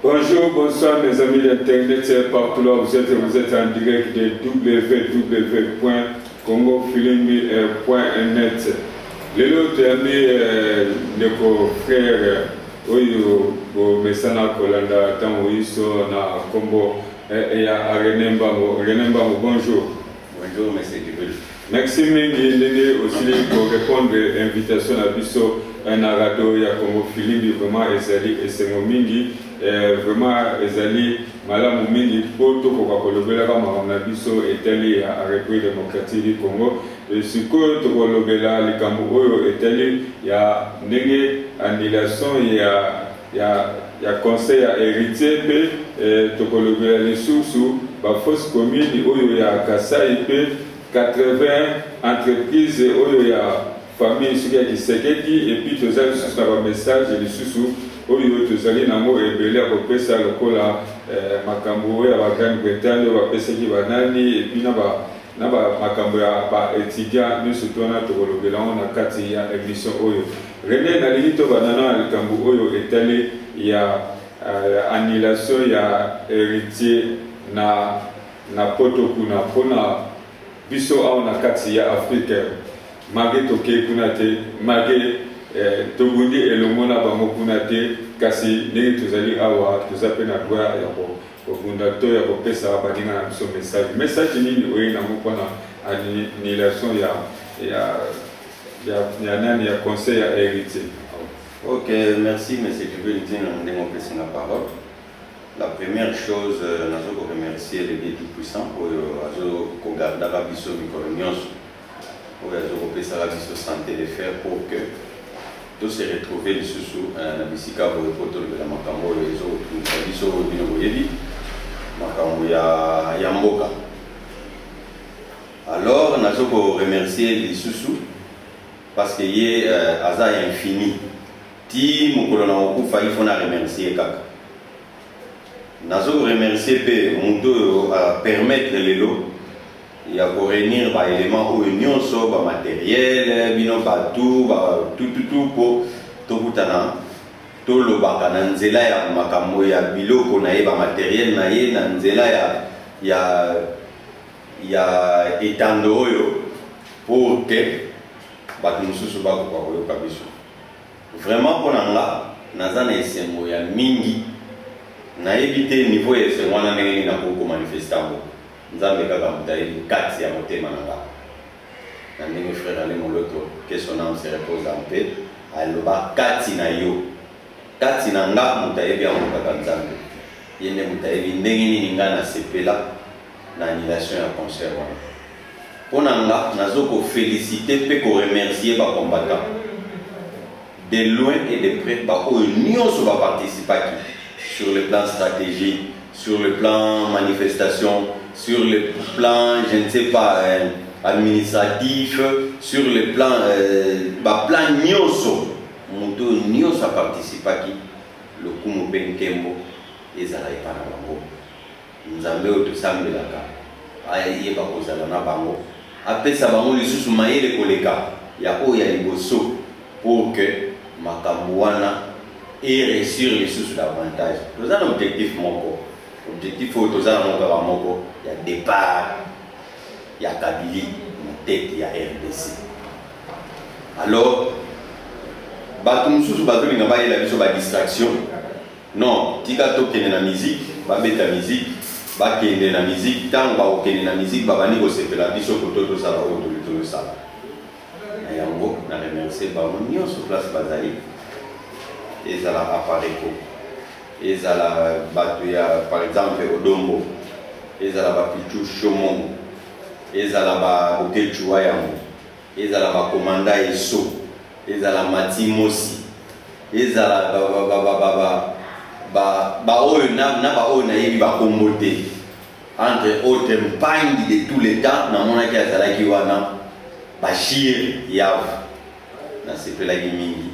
Bonjour, bonsoir mes amis d'internet, c'est partout là vous êtes en direct de www.congofilimi.net. Les autres amis, nos frères, oyo mesana kolanda tant oiso na kombo et à Renemba, bonjour. Bonjour, monsieur Dubel. Merci mingi aussi pour répondre à l'invitation à Bisso, un radio ya Congo Filimi, vraiment ezali esengo mingi, vraiment ezali malamu mingi poto kwa kolobela kama na Bisso etali ya République démocratique du Congo. Siko tokolobela likambo oyo etali ya ndenge annulation ya conseil ya héritier pe tokolobela lisusu ba fausse commune oyo ya Kasai pe 80 entreprises oyo ya famille suki Kisekedi et puis tozali sous na message lisusu oyo tozali nango ebele kopesa lokola makambo ya ba Grande-Bretagne bapesaki banani et puis na makambo ya ba étudiant nyonso tona tokolobela na kati ya émission oyo René nalingi to banana likambo oyo etali ya annulation ya héritier na poto kuna pona biso aona kati ya Afrique mage toke kuna te mage togundi elomona bango kuna te kasi ndenge tozali awa tozape na droit ya kobunda to ya kopesa baninga na biso message nini oyo nango mpona annulation ya nani ya conseil ya héritier. Ok, merci monsieur Dubel de mon place la parole. La première chose, nous allons remercier le Dieu Tout-Puissant pour garder la biso micro-union, pour la biso santé de faire pour que tous se retrouvent sous la bisika pour le photo de la makambo les autres, la biso bino boyebi, makambo ya mboka. Alors, nous allons remercier les sous parce qu'il y a hasard infini. Ti mokolona okufa il faut na remercier kaka. Nazo remercier pe mundo a permettre lelo ya ko réunir ba élément ou union so ba matériel bino ba tout pour to kutana to lobaka na nzela ya makambo ya biloko na ye ba matériel na ye na nzela ya etando oyo pour que ba mususu ba ko yoka biso. Vraiment pour nanga nazana esengo ya mingi na éviter niveau ya esengo na ndenge na ko manifester ngo nzambe kaka mutayi kati ya motema nanga na ndenge frère ale moloto que son âme se repose en paix aloba kati na yo kati na nga mutayi bya mo kaka nzambe yende mutayi ndenge nini nga na sepela na annulation ya concert wana pour nanga nazo ko féliciter pe ko remercier ba combattants de loin et de près, nous va participer sur le plan stratégique, sur le plan manifestation, sur le plan, je ne sais pas, administratif, sur le plan, plan nyoso. Nous va participer le Kumu Benkembo et Zalaï Panabango. Nous avons tout ça, mais là, il y a pas de bango. Après ça, bango les sous maillés les collègues, il y a où il y a les bossos pour que Makamouana et réussir les sous davantage. Nous avons un objectif moko. Objectif où nous avons moko. Il y a départ, il y a Kabili, tête, il y a RDC. Alors, batum sous batum n'a pas eu la distraction. Non, tika to kene na musique, ba beta musique, ba kene na musique, tant ba kene na musique, ba bani ko sepela biso koto to sala o to sala. Yango na remercier bango sur place bazali ezala apareko ezala batuya par exemple odombo ezala ba pichu shomongo ezala ba okechuwa yango ezala ba komanda eso ezala matimosi ezala ba oyo na ba oyo na yebi ba kombote entre autres mpandi de tous les temps na mona ki azala ki wana Bachir Yav, na sepela mingi,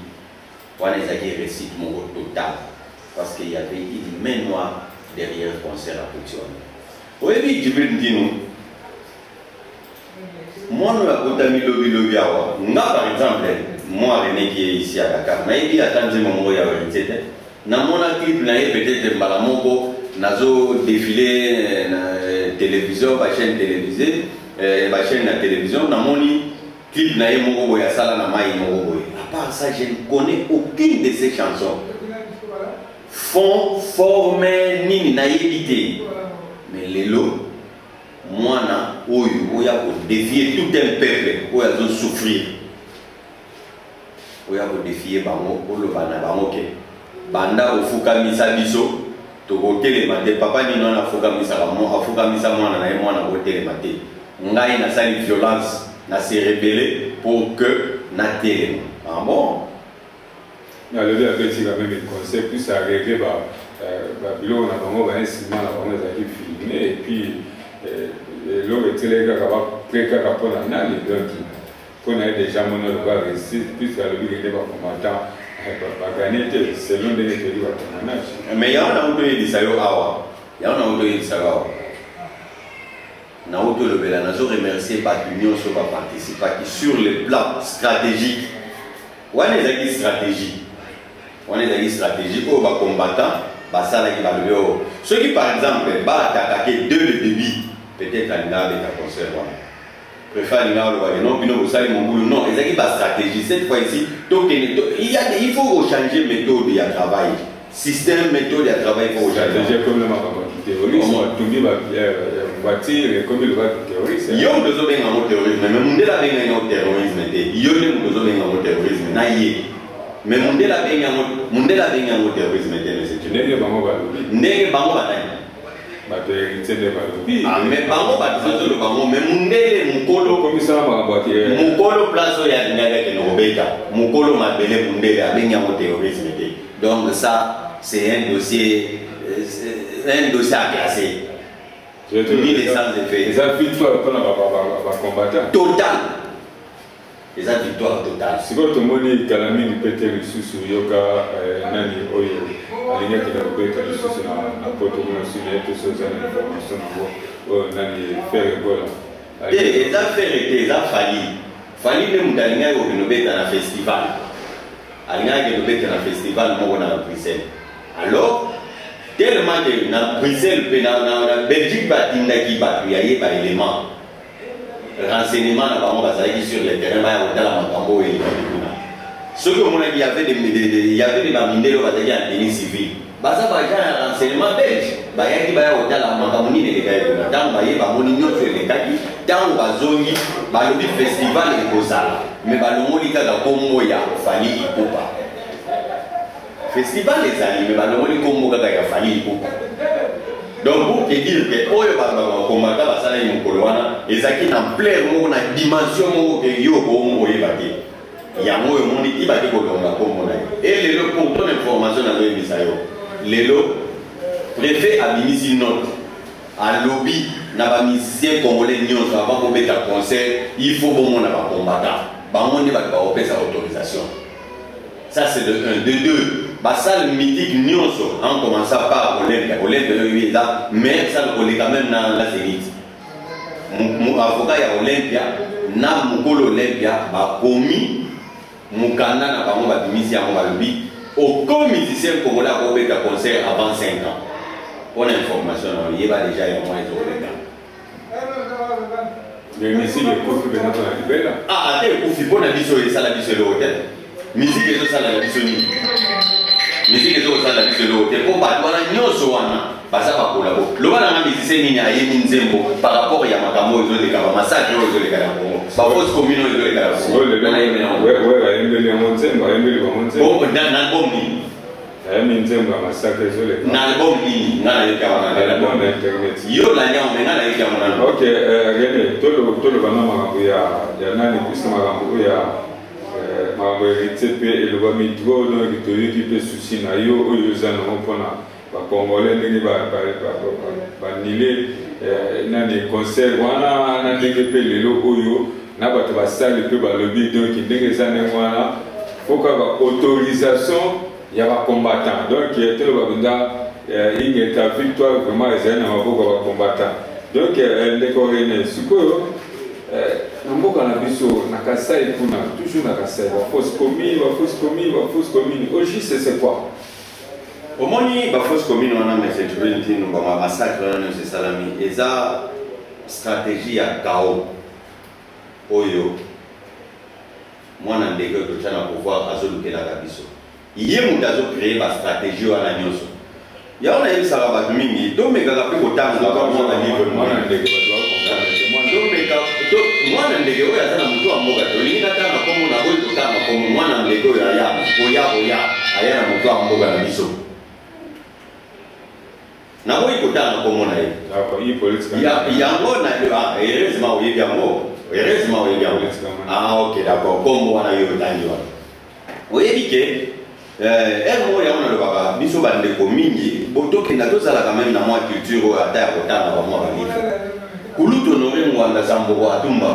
on a été récit mon total parce qu'il y avait une main noire derrière le concert à fonctionner. Oui, je veux dire, moi, nous avons mis le par exemple, moi, René qui est ici à Dakar, mais il y a tant de moments où il y a na mona clip na ye peut-être mbala moko nazo défiler na télévision ba chaîne télévisée ba chaîne na télévision na moni clip na ye moko boya sala na mai moko boya. À part ça, je ne connais aucune de ces chansons. Fond, forme, ni naïveté. Mais les lots, moi, il y a pour défier tout un peuple, il y a pour souffrir. Il y a pour défier Bango, pour le Bango. Banda au Fouka Misa Biso, to go télématé, papa ni non a Fouka Misa, a Fouka Misa, moi, na go télématé. Ngai na sali violence, na se rebeller pour que na télé. Ah bon? Il y a le petit quand même un conseil plus à régler on a vraiment un ciment là on a filmé et puis l'homme était les gars qui va pour la nani donc qu'on a déjà mon le bas réussi plus à le dire pas combattant va gagner c'est l'un des pays va manage mais il y a un autre dit ça yo awa il y a un autre dit ça awa na auto le bela na zo remercier ba union so va participer sur le plan stratégique. On est dans une stratégie. On est dans une stratégie où les combattants, ceux qui par exemple vont attaquer dès le début, peut-être à l'INA avec un concert. Préfère l'INA, non, vous savez mon boulot. Non, ils ont une stratégie. Cette fois-ci, il faut changer de méthode de travail. Système, méthode de travail, il faut changer. Déjà comme le terrorisme, tout le monde voiture, comme le terrorisme. Il y a un terrorisme, mais mon délai est un terrorisme. Il y a un terrorisme. Mais mon délai est un terrorisme. N'est-ce pas ah, mais bango batizo le bango mais mundele mukolo commissaire mabati mukolo place ya nyaga ke nobeta mukolo mabele mundele abenya mo terrorisme. Donc ça c'est un dossier à classer. Ni les sans effet. Les victoires pour la combattant. Total. Les victoires totales. Si votre monnaie Kalami répétait le sous yoga nani oyo alinya qui a répété le sous na poto na sur les choses à l'information nani faire voilà. Et ça fait falli même d'aligner au Renobeta na festival. Alinya qui Renobeta na festival mo na Bruxelles. Alors tellement que na Bruxelles na Belgique batindaki batu ya yeba élément renseignement na bango bazaki sur le terrain ba otala makambo et ce que mon avis il y avait des bamindelo bazaki en tenue civile baza ba ja renseignement belge ba yaki ba otala makambo ni ne lekaki na tant ba yeba moni nyonso lekaki tant bazongi ba lobi festival et kozala mais ba lomoli kaka kombo ya fali ikopa festival les amis mais ba lomoli kombo kaka ya fali ikopa. Donc pour te dire que oyo baba komanda basala ni mukolo wana ezaki na plaire moko na dimension moko ke yo ko mo yebaki ya moyo moni ibaki ko longa ko mona et lelo pour ton information na yo misayo lelo préfet abimisi note à lobby na ba musicien congolais nyonso avant ko beta concert il faut bon mona ba combattant ba moni ba opesa autorisation. Ça c'est de 1 de 2. Basal mythique nyonso en commençant par Olympia est là mais ça le quand même dans la Zénith mon avocat ya Olympia na mukolo Olympia ba komi mukanda na bango ba bimisi ya ba lobi aucun musicien congolais a fait un concert avant 5 ans. Pour l'information il y a déjà un mois mais musique est pour que notre libéra ah attends pour fibo na biso et ça la biso le hôtel musique et ça la biso ni musique ezo kosala biso lote po bato wana nyonso wana baza bakolabo loba na musicien nini ayebi nzembo par rapport ya makambo ezoleka bamassacre oyo ezoleka na Congo bafausse commune oyo ezoleka na Congo ayembeli yango nzembo ayembeli bango nzembo na album nini ayembi nzembo ya massacre ezoleka na album nini nga nayoka wana na internet yo la nyamo me nga nayoka wana ok René toloba na makambo ya nani puisque makambo oyo makambo hérité mpe elobami droit donc toyoki mpe susi na yo oyo eza nango mpona bacongolais ndenge banile nani concert wana na ndenge mpe lelo oyo na bato basali mpe balobi donc ndenge eza ndenge wana fo kaka autorisation ya bacombattant donc toloba mpenza ingeta victoire vraiment ezali na maboko ya bacombattant donc ndeko René sikoyo na mboka na biso na Kasai kuna toujours na Kasai ba fausse commune aujourd'hui c'est quoi Au moins, il y a une fausse commune, on a un massacre, c'est salami. Et ça, stratégie à chaos. Oyo. Moi, je suis en train de pouvoir résoudre la cabisso. Il y a une créé une stratégie à la nyoso. Il y a une sarabatu mingi. Donc, mais quand on a un livre, moi, je suis moi, je suis ah, ok, d'accord. Comme on a eu le temps. Vous voyez que on a le baba, biso bande mingi, boto qui n'a tous à la quand même dans moi culture à terre au temps avant moi livre. Kuluto honoré Mwanda Zambo Atumba.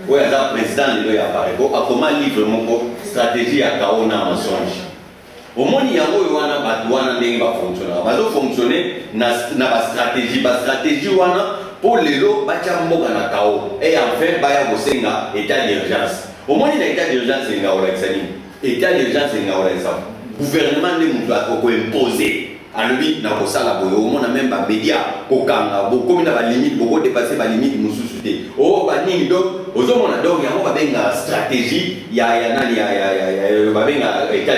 Oui, le président de l'Oya Parego a comment livre mon stratégie à Kaona mensonge. Au moins il y a un batouana n'est pas fonctionner. Va fonctionner na stratégie wana pour les lots bachamboga na Kao. Et enfin baya bosenga état d'urgence. Au moins il y a état d'urgence c'est ngaola exani. État d'urgence c'est ngaola exam. Gouvernement ne doit pas imposer. À lui, na kosala boyo, on a même pas média, kokanga, comme il a la limite, beaucoup dépasser la limite, nous sous-souter. Oh, bani, donc, aux hommes, on a donc, il y a une stratégie, il y a état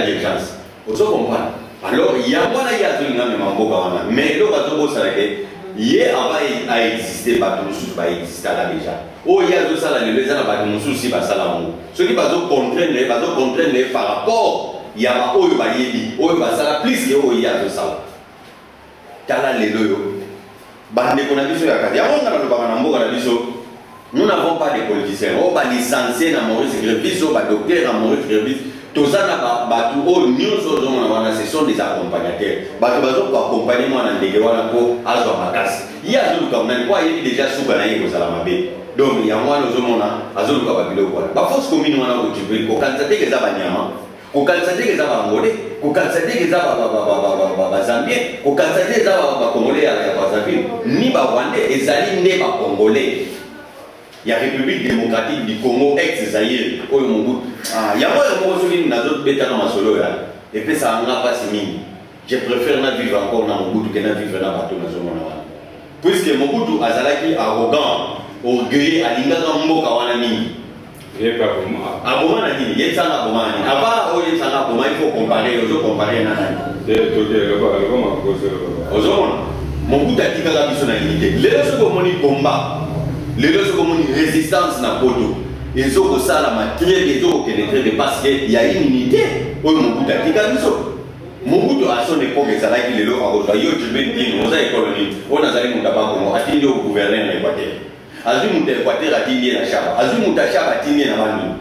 d'urgence. Aux hommes, on parle. Alors, il y a moi, il y a un même mais le bateau, ça hier, avant à exister, bateau, nous va exister là déjà. Oh, il y a deux salariés, les gens, bateau, nous sous, va salamou. Ce qui va contraindre par rapport. Il y a un peu de plus que il y a de ça. Nous n'avons pas de politiciens. On va licencier dans Maurice Grévis, on va docteur dans Maurice Grévis. Tout ça, ce sont des accompagnateurs. Ils vont accompagner moi dans les gens pour Azomakas. Il y a déjà sous Salamabé. Donc, il y a moi, nous sommes à Zolukababilo. La force commune, on a occupé pour candidater les Abanyama. Kukansate les Abangolais, kukansate les Abazambiens, kukansate les Abangolais à Bazaville, ni Bawandais et Zali n'est pas Congolais. Il y a la République démocratique du Congo, ex-Zaïre, au Mongout. Il y a moi qui n'a d'autres bêta dans ma solo. Et puis ça n'a pas si mini. Je préfère vivre encore dans Mongout que vivre dans Bateau dans ce monde. Puisque Mongout a Zalaki arrogant, orgueilleux, à l'ingaka Mboka Wanami. Il n'y a pas pour moi. Aboma n'a dit, il y a un aboma. Avant, il y a un aboma, il faut comparer, il faut comparer. Mon bout a dit que la mission a unité. Les deux secondes, mon combat, les deux secondes, mon résistance n'a pas d'eau. Ils ont ça la matière, ils ont parce qu'il y a une unité. Mon bout a dit que la mission. Mon bout à son époque, ça a été le lot à Yo, je vais dire, on a économie, on a allé mon tabac, on a fini au gouvernement de l'Équateur. Azum Équateur a tigné la chava. Azum Tachava a tigné la manu.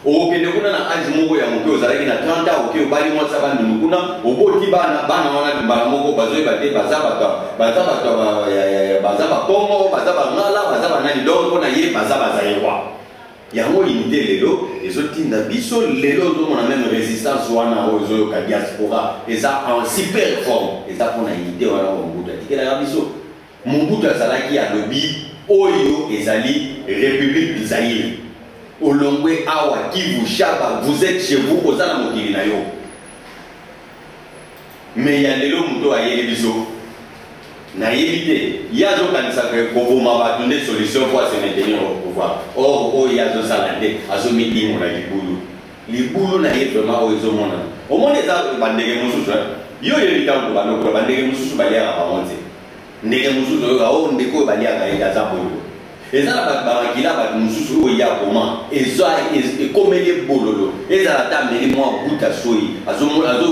Au Pénécuna a Azmo et Amoko, Zarina 30 ans, au Bali Monsavan de Mukuna, au Botibana, Bana, Baramoko, Bazo, Bazaba, Bazaba Congo, Bazaba Nala, Bazaba Nani, donc on a yé Bazaba Zaïwa. Il y a une unité les lots, les autres Tindabiso, les lots on a même résistance ou on a aux diaspora, et ça en super forme, et ça on a unité, on a mon bout de la Rabiso. Mon bout de Zalaki a le bi. Oyo ezali République du Zaïre. Olongwe awa Kivu Chaba, vous êtes chez vous aux ala mokili na yo. Mais il y a des lots muto a yeli biso. Na yelite, il y a donc un sacré pour vous m'avoir donné solution pour se maintenir au pouvoir. Or, il y a deux salades, à ce meeting on a du boulot. Les boulots na yé vraiment au monde. Au moins les arbres bandege mususu. Yo yeli tango banoko bandege mususu balia à monter. Ndeke mususu au ndeko balia kaenda zaboyo ezala bakila ba mususu oya koma et comme les bololo ezala tameli moi buta soyi azo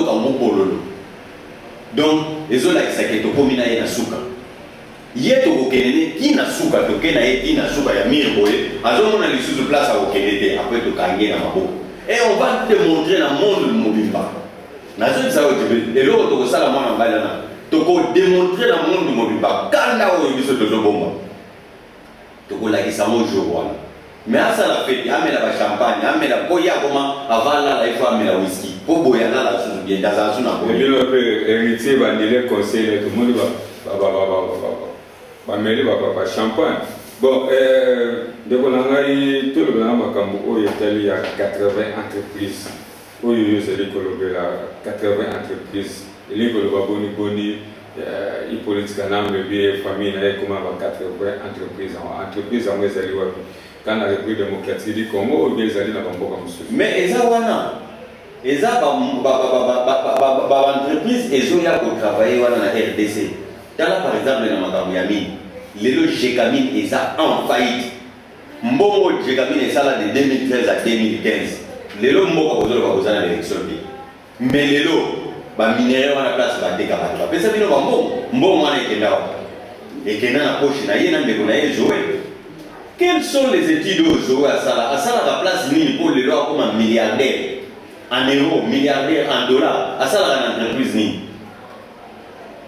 ka mo bololo donc ezola kisaketo komina ye na suka yeto kokenene kina suka to kena ye kina suka ya mirboye azo mona lisusu place à okenete après to kange na maboko et on va te montrer dans le monde mobimba nazo ça et l'autre to sala mona mbalana toko démontrer dans le monde mobimba kanda o biso to bomba toko la kisamo jour mais à ça la fête amela ba champagne amela boya comment avant là il faut amela whisky pour boya là la sous bien dans la zone à boya le peu héritier va dire conseiller tout le monde va mêler va champagne bon donc on a eu tout le monde makambo o il y a 80 entreprises au c'est l'écologie là 80 entreprises il est que le baboni boni il politique en âme bien famille na comment va 80 entreprise en moi zali wapi quand la République démocratique du Congo ou bien zali na bamboka mususu mais eza wana eza ba entreprise ezoya ko travailler wana na RDC tala par exemple na makambo ya mine lelo Gécamine eza en faillite mbongo Gécamine esala de 2013 à 2015 lelo mboka kozoloka kozana l'élection mais lelo ba minéraux wana place ba deka ba pesa bino ba mbongo wana ekenda na poche na ye na ndeko na ye jouer. Quelles sont les études au à ça? À ça, la place ni pour les lois comme un milliardaire en euros, milliardaire en dollars. À ça, la entreprise ni.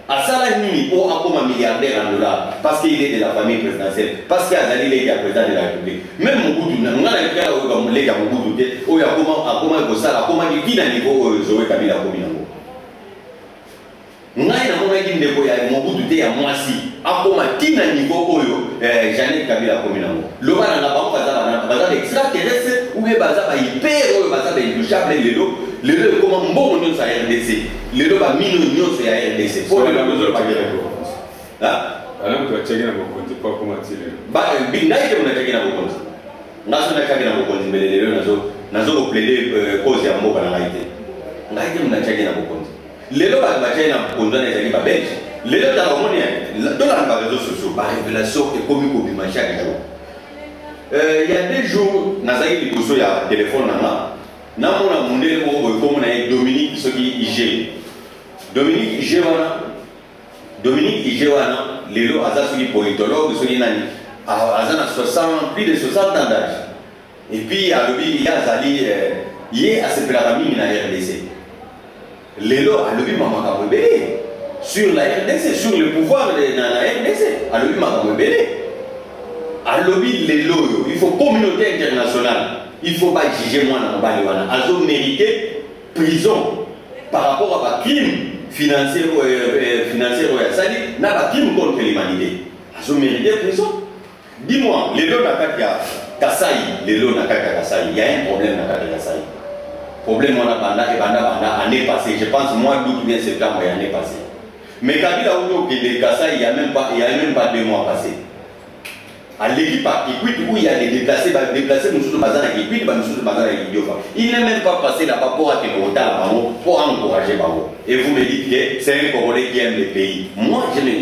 À ça, la ni pour comme un milliardaire en dollars. Parce qu'il est de la famille présidentielle. Parce qu'il y a des président de la République. Même Mobutu, on a les gars où les gars Mobutu, où il y a comment ça, comment il vit à niveau Zoé Kabila Kominango. Ngai na mona ki ndeko ya Mobutu te ya mwasi akoma tina niveau oyo Jeanette Kabila Kominango loba na bango baza extraterrestre ou bien baza ba hyper oyo baza ba intouchable lelo koma mbongo nyonso ya RDC lelo ba mino nyonso ya RDC pour le besoin pas de ala mtu acheke na bokonzi kwa koma tile ba bingai ke unacheke na bokonzi ngaso na cheke na bokonzi mbele lelo nazo plaider cause ya mboka na ngaite ngai ke unacheke na bokonzi lelo ba na kondana ezali ba belge lelo ta romoni dans la réseaux sociaux par révélation et comme ko chaque jour il y a des jours nazaki liboso ya téléphone na mona mondele mo ko mona Dominique soki IG Dominique IG wana lelo aza soki politologue soki nani azana 60 plus de 60 ans d'âge et puis alobi ya azali ye asepelaka mingi na RDC. Lelo a levé maman rebelle sur la RDC, sur le pouvoir de la RDC. A levé maman rebelle. A levé lelo, il faut communauté internationale. Il faut pas juger moi dans le Baliwana. Ils ont mérité prison par rapport à un crime financier ça dit n'a pas crime contre l'humanité. Ils ont mérité prison. Dis-moi, lelo n'a pas Kasaï, lelo n'a pas Kasaï. Il y a un problème n'a pas Kasaï. Problème on a banda année passée, je pense moi d'août bien septembre année passée. Mais Kabila Oudo qui est Kassai, il n'y a même pas 2 mois passés. À l'équipe où il y a des déplacés nous sommes basés à l'équipe, nous sommes basés à l'équipe. Il n'est même pas passé là-bas pour atteindre pour encourager Bango. Et vous me dites que c'est un Congolais qui aime le pays. Moi je me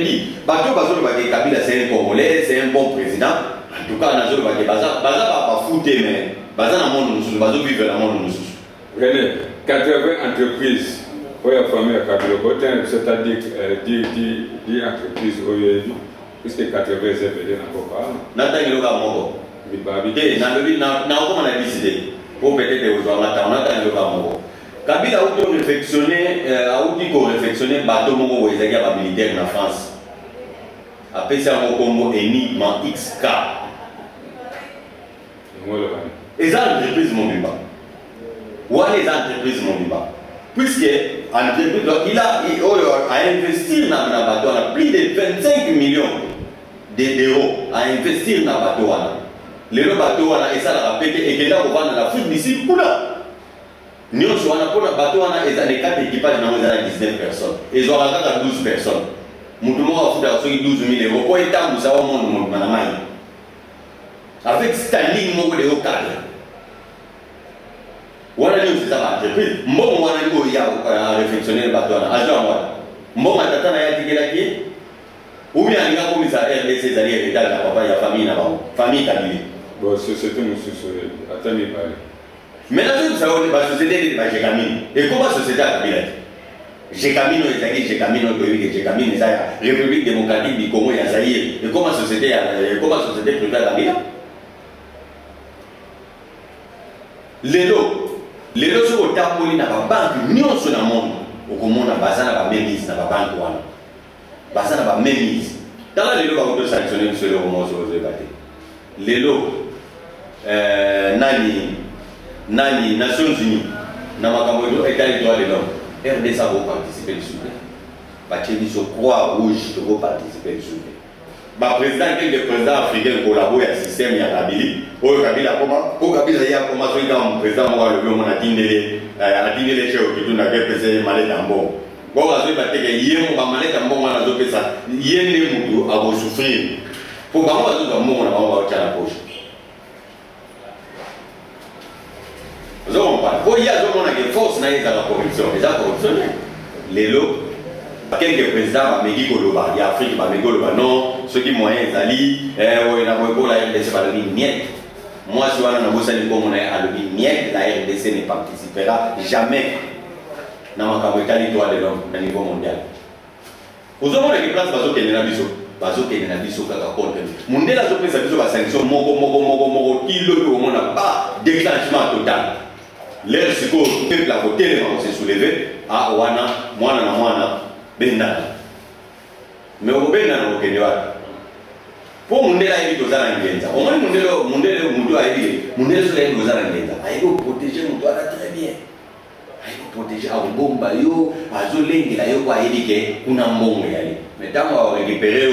dis, Kabila c'est un Congolais, c'est un bon président. En tout cas, Nazolo Baza pas foutre mais Baza dans le monde, Baza vivre dans le monde. René, 80 entreprises pour la famille à Kabila, c'est-à-dire 10 entreprises aujourd'hui, puisque 80 ZPD n'a pas parlé. Nathan Mogo. On a décidé, pour peut-être aujourd'hui, Nathan Mogo. Kabila a réflexionné, bateau Mogo, il y a militaire en France. Après ça, on Congo Enigma XK. Et ça, l'entreprise Mobimba. Où est les entreprises Mobimba? Puisque l'entreprise, il a investi dans le bateau, on a plus de 25 millions d'euros à investir dans le bateau. Le bateau, et ça l'a répété, et que là, on va dans la foot d'ici, pour là. Nous, on a pour le bateau, on a les 4 équipages, on a 19 personnes. Ils ont à 12 personnes. Nous devons faire 12 000 euros. Pour être en train de monde, avec Stanley Mogo de Okada. Voilà, c'est ça l'entreprise. Moi, il y a réflexionné le bateau. Moi, je suis ou bien il y a comme ça, RDC, c'est-à-dire il y a la famille là-bas. Famille Kabila. Bon, société, monsieur, attendez, parlez. Maintenant, la société de Gécamine. Et comment la société a Kabila? Gécamine, Gécamine, c'est la République démocratique du Congo, il y a Zaïre. Et comment la société préfère Kabila? Lelo sur le tabou, il n'y a pas de banque, ni sur le monde. Au Congo, il n'y a pas de mise, il n'y a pas de banque. Il n'y a pas de mise. Dans la Lelo, il va sanctionner M. le Roman sur les débattés. Lelo, Nani, Nations Unies, Namakambo, État des droits de l'homme, RDC va participer au souper. Bacheli sur Croix-Rouge va participer au souper. Le président, quelques présidents africains collaborent avec le système, il y a Kabila. Au Kabila, il y a commencé comme président, moi, le on a dîné les chefs qui ont été malades en bon. Bon, on va dire que hier, on va maner un bon à l'autre ça. Hier, les moutons à vous souffrir. Pour qu'on va dire un bon, on va tirer la poche. Vous avez compris? Pour y avoir une force, il y a la corruption. Les corruption, les lots. Quelques présidents, il y a Afrique, non, ceux qui moyens, ils allient, il y a la RDC, moi, je suis à la RDC ne participera jamais dans le niveau mondial. Vous avez des places qui sont dans biso. Bazo qui est dans biso kaka contre. Mondial a pris sa biso la sanction moko kilo on n'a pas déclenchement total. L'air siko peuple a voté on s'est soulevé à wana mwana benda. Mais au benda no kenwa. Pour mondial a été aux alengenza. Au moins mondial mundo a été mondial sur les aux alengenza. Il faut protéger mon doigt très bien. Il faut protéger à bomba yo, à zolengi la yo kwa edike kuna mbongo yali. Mais tant qu'on récupérer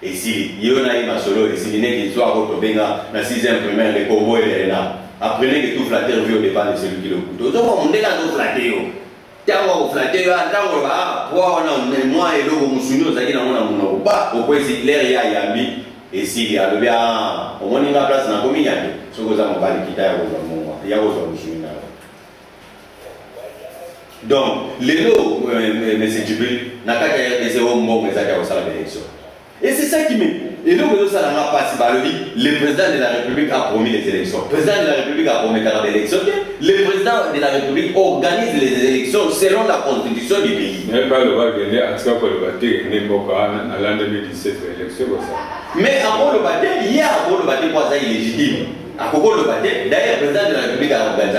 et si il y a un solo et si il n'est qu'il soit autobenga dans 6e primaire les Congo et les Rena apprenez que tout flatteur vu au départ de celui qui le couteau donc on est là nous flatter tant on flatter tant on va pour on a moi et l'eau musunyo zaki na mona mona ba au point si l'air ya yambi et si il y a le bien au moins une place na komi yambi ce que ça on va quitter ya ko ya ko musunyo donc les lots monsieur Djibril n'a qu'à faire des bonbons mais ça qui a aussi l'élection. Et c'est ça qui met. Et donc, ça n'a pas le président de la République a promis les élections. Le président de la République a promis les élections. Le président de la République organise les élections selon la constitution du pays. Mais pas le bâtiment, en tout cas, pour le bâtiment, dans l'an 2017, l'élection, mais avant le bâtiment, il y a avant le bâtiment, ça illégitime. À propos le bâtiment, d'ailleurs, le président de la République a organisé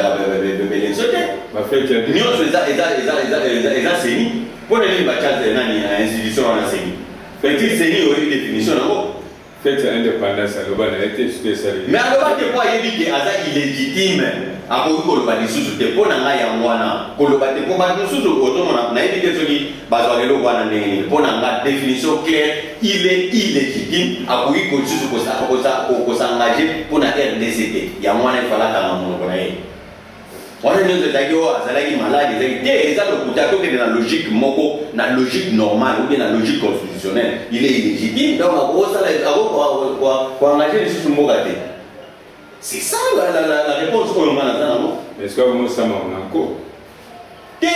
l'élection. Nous, les enseignants, pour les bâtiments, les institutions en enseignant. Fait-il saigner une définition d'abord? Faites indépendance à l'Oban a été spécialisé. Mais à l'Oban, tu peux éviter à ça illégitime. À propos de l'Oban, sous te pon en aïe en wana. Pour l'Oban, tu peux pas nous sous automne, on a évité ce qui bazar l'Oban en pon en définition claire. Il est illégitime. À propos de sous pour s'engager pour la RDCT. Il y a moins de fois là dans mon pays. On a une malade, et ça le couteau qui est dans la logique moko, dans la logique normale ou bien dans la logique constitutionnelle, il est illégitime. Donc, pour engager les sous-mogatés. C'est ça la réponse qu'on a dans la est-ce que vous savez encore? C'est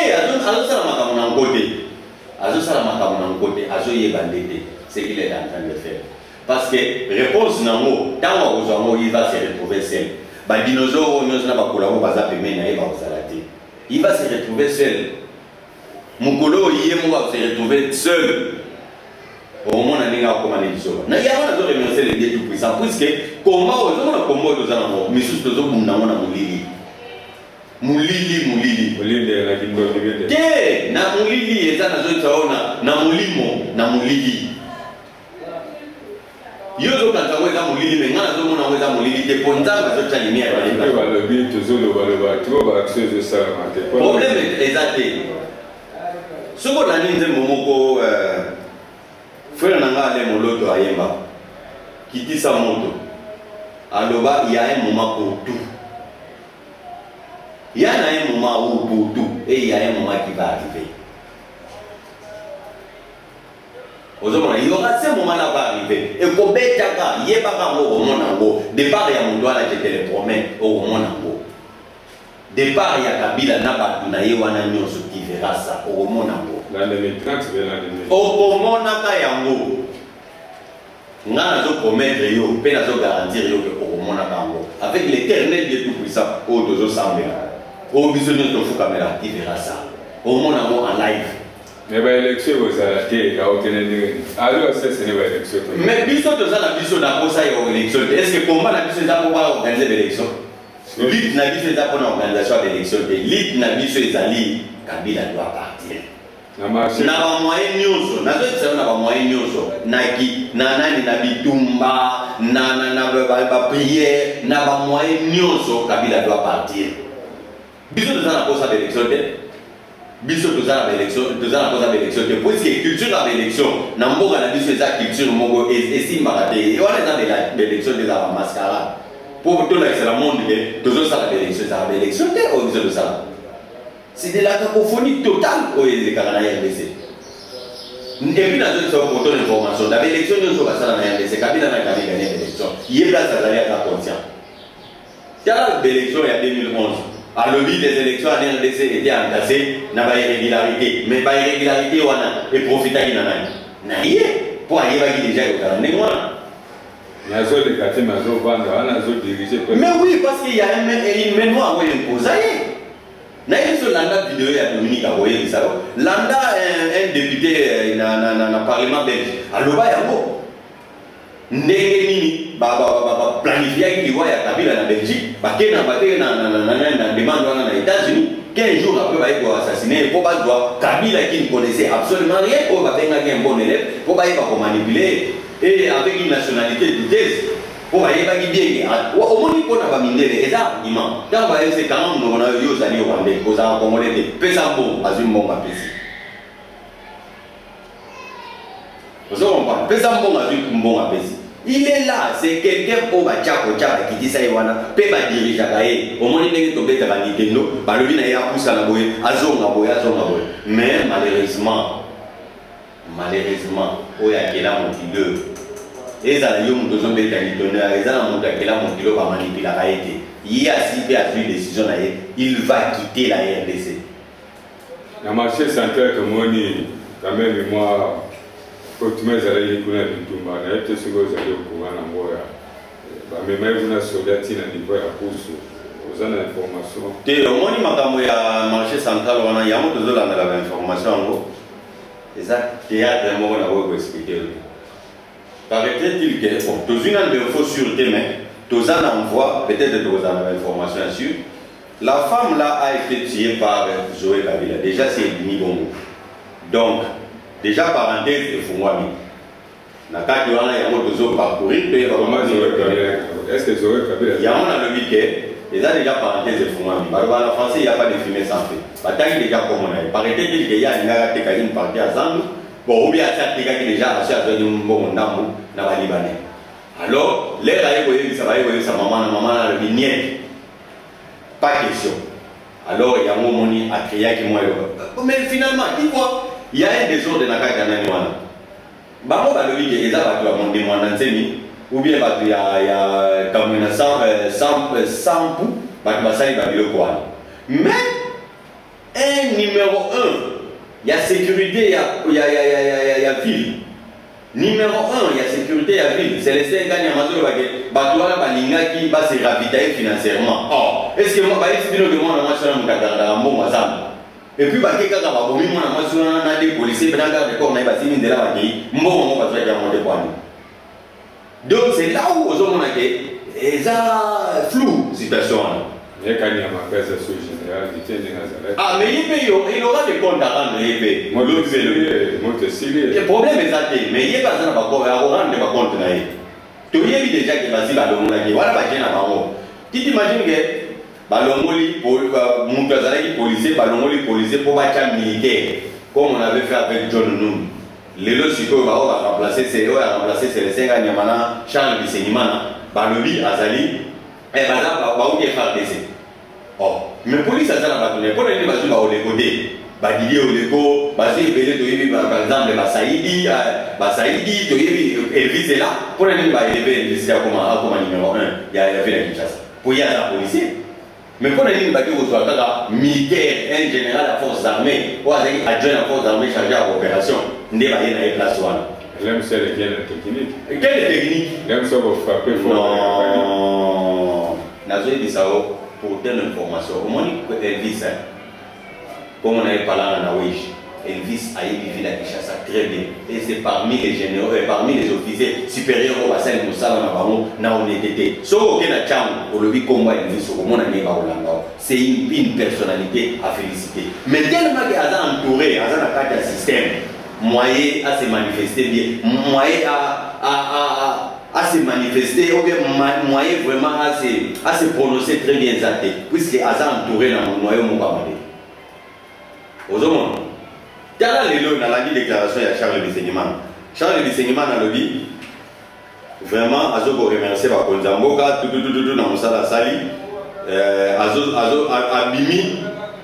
ce qu'il est en train de faire. Parce que réponse nango, tant il va se retrouver seul. Les dinosaures, il va se retrouver seul. Mukolo, il va se retrouver seul. Au moins, on a dit qu'on a remercié les dieux tout-puissants. Puisque, comment on a combat aux alentours, mais sous le monde, on a moulili. Moulili. Na moulili, et ça, na moulimo, na moulili. Yozo quand on est moulili, mais on a un moulili, des pontas, mais ça, lumière. Le problème est exact. Ce qu'on a dit, c'est mon frère Nanga allait mon loto à Yemba, qui dit sa moto. Alors, il y a un moment pour tout. Il y a un moment où pour tout, et il y a un moment qui va arriver. Il y aura ce moment-là va arriver. Et pour Betaka, il n'y a pas au Monango. Départ, il y a mon doigt là, je te le promets, au Monango. Départ, il y a Kabila Nabatu, Naïwana Nyonso qui verra ça, au Monango. L'an 2030, c'est l'an 2030. Au Monaka Yango. Nous allons promettre, nous allons garantir au Monaka. Avec l'éternel Dieu Tout-Puissant, au Dozo Sambé, au Bisonnier de Foukamera qui verra ça. Au Monango en live. Mais l'élection, vous avez été à aucun endroit. Alors, c'est une élection. Mais biso de ça, la biso n'a pas ça élection. Est-ce que comment la biso n'a pas organisé l'élection? L'île n'a biso n'a pas organisation d'élection. L'île n'a biso ezali Kabila doit partir. Na moyen nyonso, na zo tsana na moyen nyonso. Na ki na nani na bitumba, na ba prière, na ba moyen nyonso Kabila doit partir. Biso de ça n'a pas ça d'élection. Biso tozala l'élection, tozala posa l'élection. Puisque culture à l'élection, n'amboka na biso eza culture moko esimaka te. Et on est dans l'élection de la mascarade. Pour tout le monde que tozo sala l'élection, ça l'élection te au biso de ça. c'est de la cacophonie totale au RDC. Et puis, dans une sorte d'information, dans l'élection de la RDC, Kabila n'a jamais gagné l'élection. Il est là, ça va être conscient. Il y a l'élection il y a 2011. À l'objet des élections, la RDC était entassée, n'a pas irrégularité. Mais pas irrégularité, on a et profité de la naïe. Pour aller déjà au Canada. Mais oui, parce qu'il y a une mémoire qui est imposée. N'a pas sur l'anda vidéo à Dominique Aboye, l'anda un député dans le Parlement belge. Alors, il y a planifié qu'il y a Kabila en Belgique, il y a une demande aux États-Unis. 15 jours après, il va assassiner. Il va voir Kabila qui ne connaissait absolument rien. Il va faire un bon élève. Il va manipuler. Et avec une nationalité de thèse. Il va bien. Au moins, il va miner les arguments. Quand c'est quand même, on a eu aux années au Rwanda, aux Congolais, Pesambo, à une bombe à Pessi. Vous comprenez? Pesambo, à une bombe à Pessi. Il est là, c'est quelqu'un pour qui dit ça, il peut diriger au moins il est tombé dans la Nintendo, il a poussé à la boue, mais malheureusement, il y a quelqu'un qui deux. Et ça, il y a un peu de manipulation. Il y a une décision, il va quitter la RDC. Le marché central, comme on dit, quand même, moi. Quand tu m'as dit que tu as dit que tu as dit que tu as dit que tu as marché central, il y a une information. C'est ça, théâtre, paraît-il que, tu as une info sur tes mains, tu as un envoi, peut-être que tu as une information sur. La femme là a été tuée par Zoé Kabila. Déjà, c'est Nibongo. Donc, déjà, parenthèse, il faut moi. La carte, il y a un parcourir. Est-ce que Zoé Kabila? Il y a un week-end. Déjà, parenthèse, il faut moi. En français, il n'y a pas de fumée sans feu. Bataille déjà comme on a. Paraît-il qu'il y a une partie à Zambie. Bon, ou bien ça, il y a déjà acheté à un bon Ndamou, dans le Libanais. Alors, les rails, ça va y sa maman, le vignet. Pas question. Alors, il y a un moment à créer qui moi. Mais finalement, il y a un désordre de la carte à Naniwana. Bah, moi, le week-end, il y a un demande ou bien il y a comme une 100 pou, mais un numéro 1, il y a sécurité, il y a ville. Numéro 1, il y a sécurité, il y a ville. C'est les 5 ans, il y a qui va se ravitailler financièrement. Or, est-ce que moi, je suis moi, et puis, quelqu'un qui va vomir, moi, je suis des policiers, je suis corps, je donc, c'est là où on a et ça flou, situation. Il y a un général qui tient des. Ah, mais il aura des comptes à rendre, il paye. Le problème est ça, mais il n'y a pas de compte. Tu as vu déjà que vas-y, tu t'imagines que Balongoli, policier, pour être militaire, comme on avait fait avec John Noum. Les lots va remplacer c'est les 5 ans Charles Bissenimana, Balobi, Azali, et FARDC. Oh, mais police a ça la bataille. Pour les bases au décoder, Badidi au déco, Basile Belé, par exemple, Basaïdi, Elvis est là. Pour les bases élever Elvis comme numéro 1, il y a la Kinshasa. Pour y aller à la police. Mais pour les bases au soit militaire, un général à forces armées, ou adjoint à forces armées chargé à l'opération. L'aime c'est le bien technique. Quelle technique? L'aime ça va frapper fort. Non. Nazoé Bissao, pour telle information, au moins Elvis, comme on avait parlé en Aouish, Elvis a élevé la Kinshasa très bien. Et c'est parmi les généraux, parmi les officiers supérieurs au bassin de Moussa, na honnêteté. Sauf aucun acham pour le combat Elvis, au monde c'est une personnalité à féliciter. Mais tellement qu'il a entouré, à un système. Moyen à se manifester bien, moyen à se manifester, ou bien moyen vraiment à se prononcer très bien zaté, puisque à ça entouré dans le noyau Moukabadé. Aux hommes, dans la déclaration, il y a Charles Bissenimana. Charles Bissenimana a dit vraiment, à ce qu'on remercie par Konzamboka, tout dans Moussa Sali, à Bimi,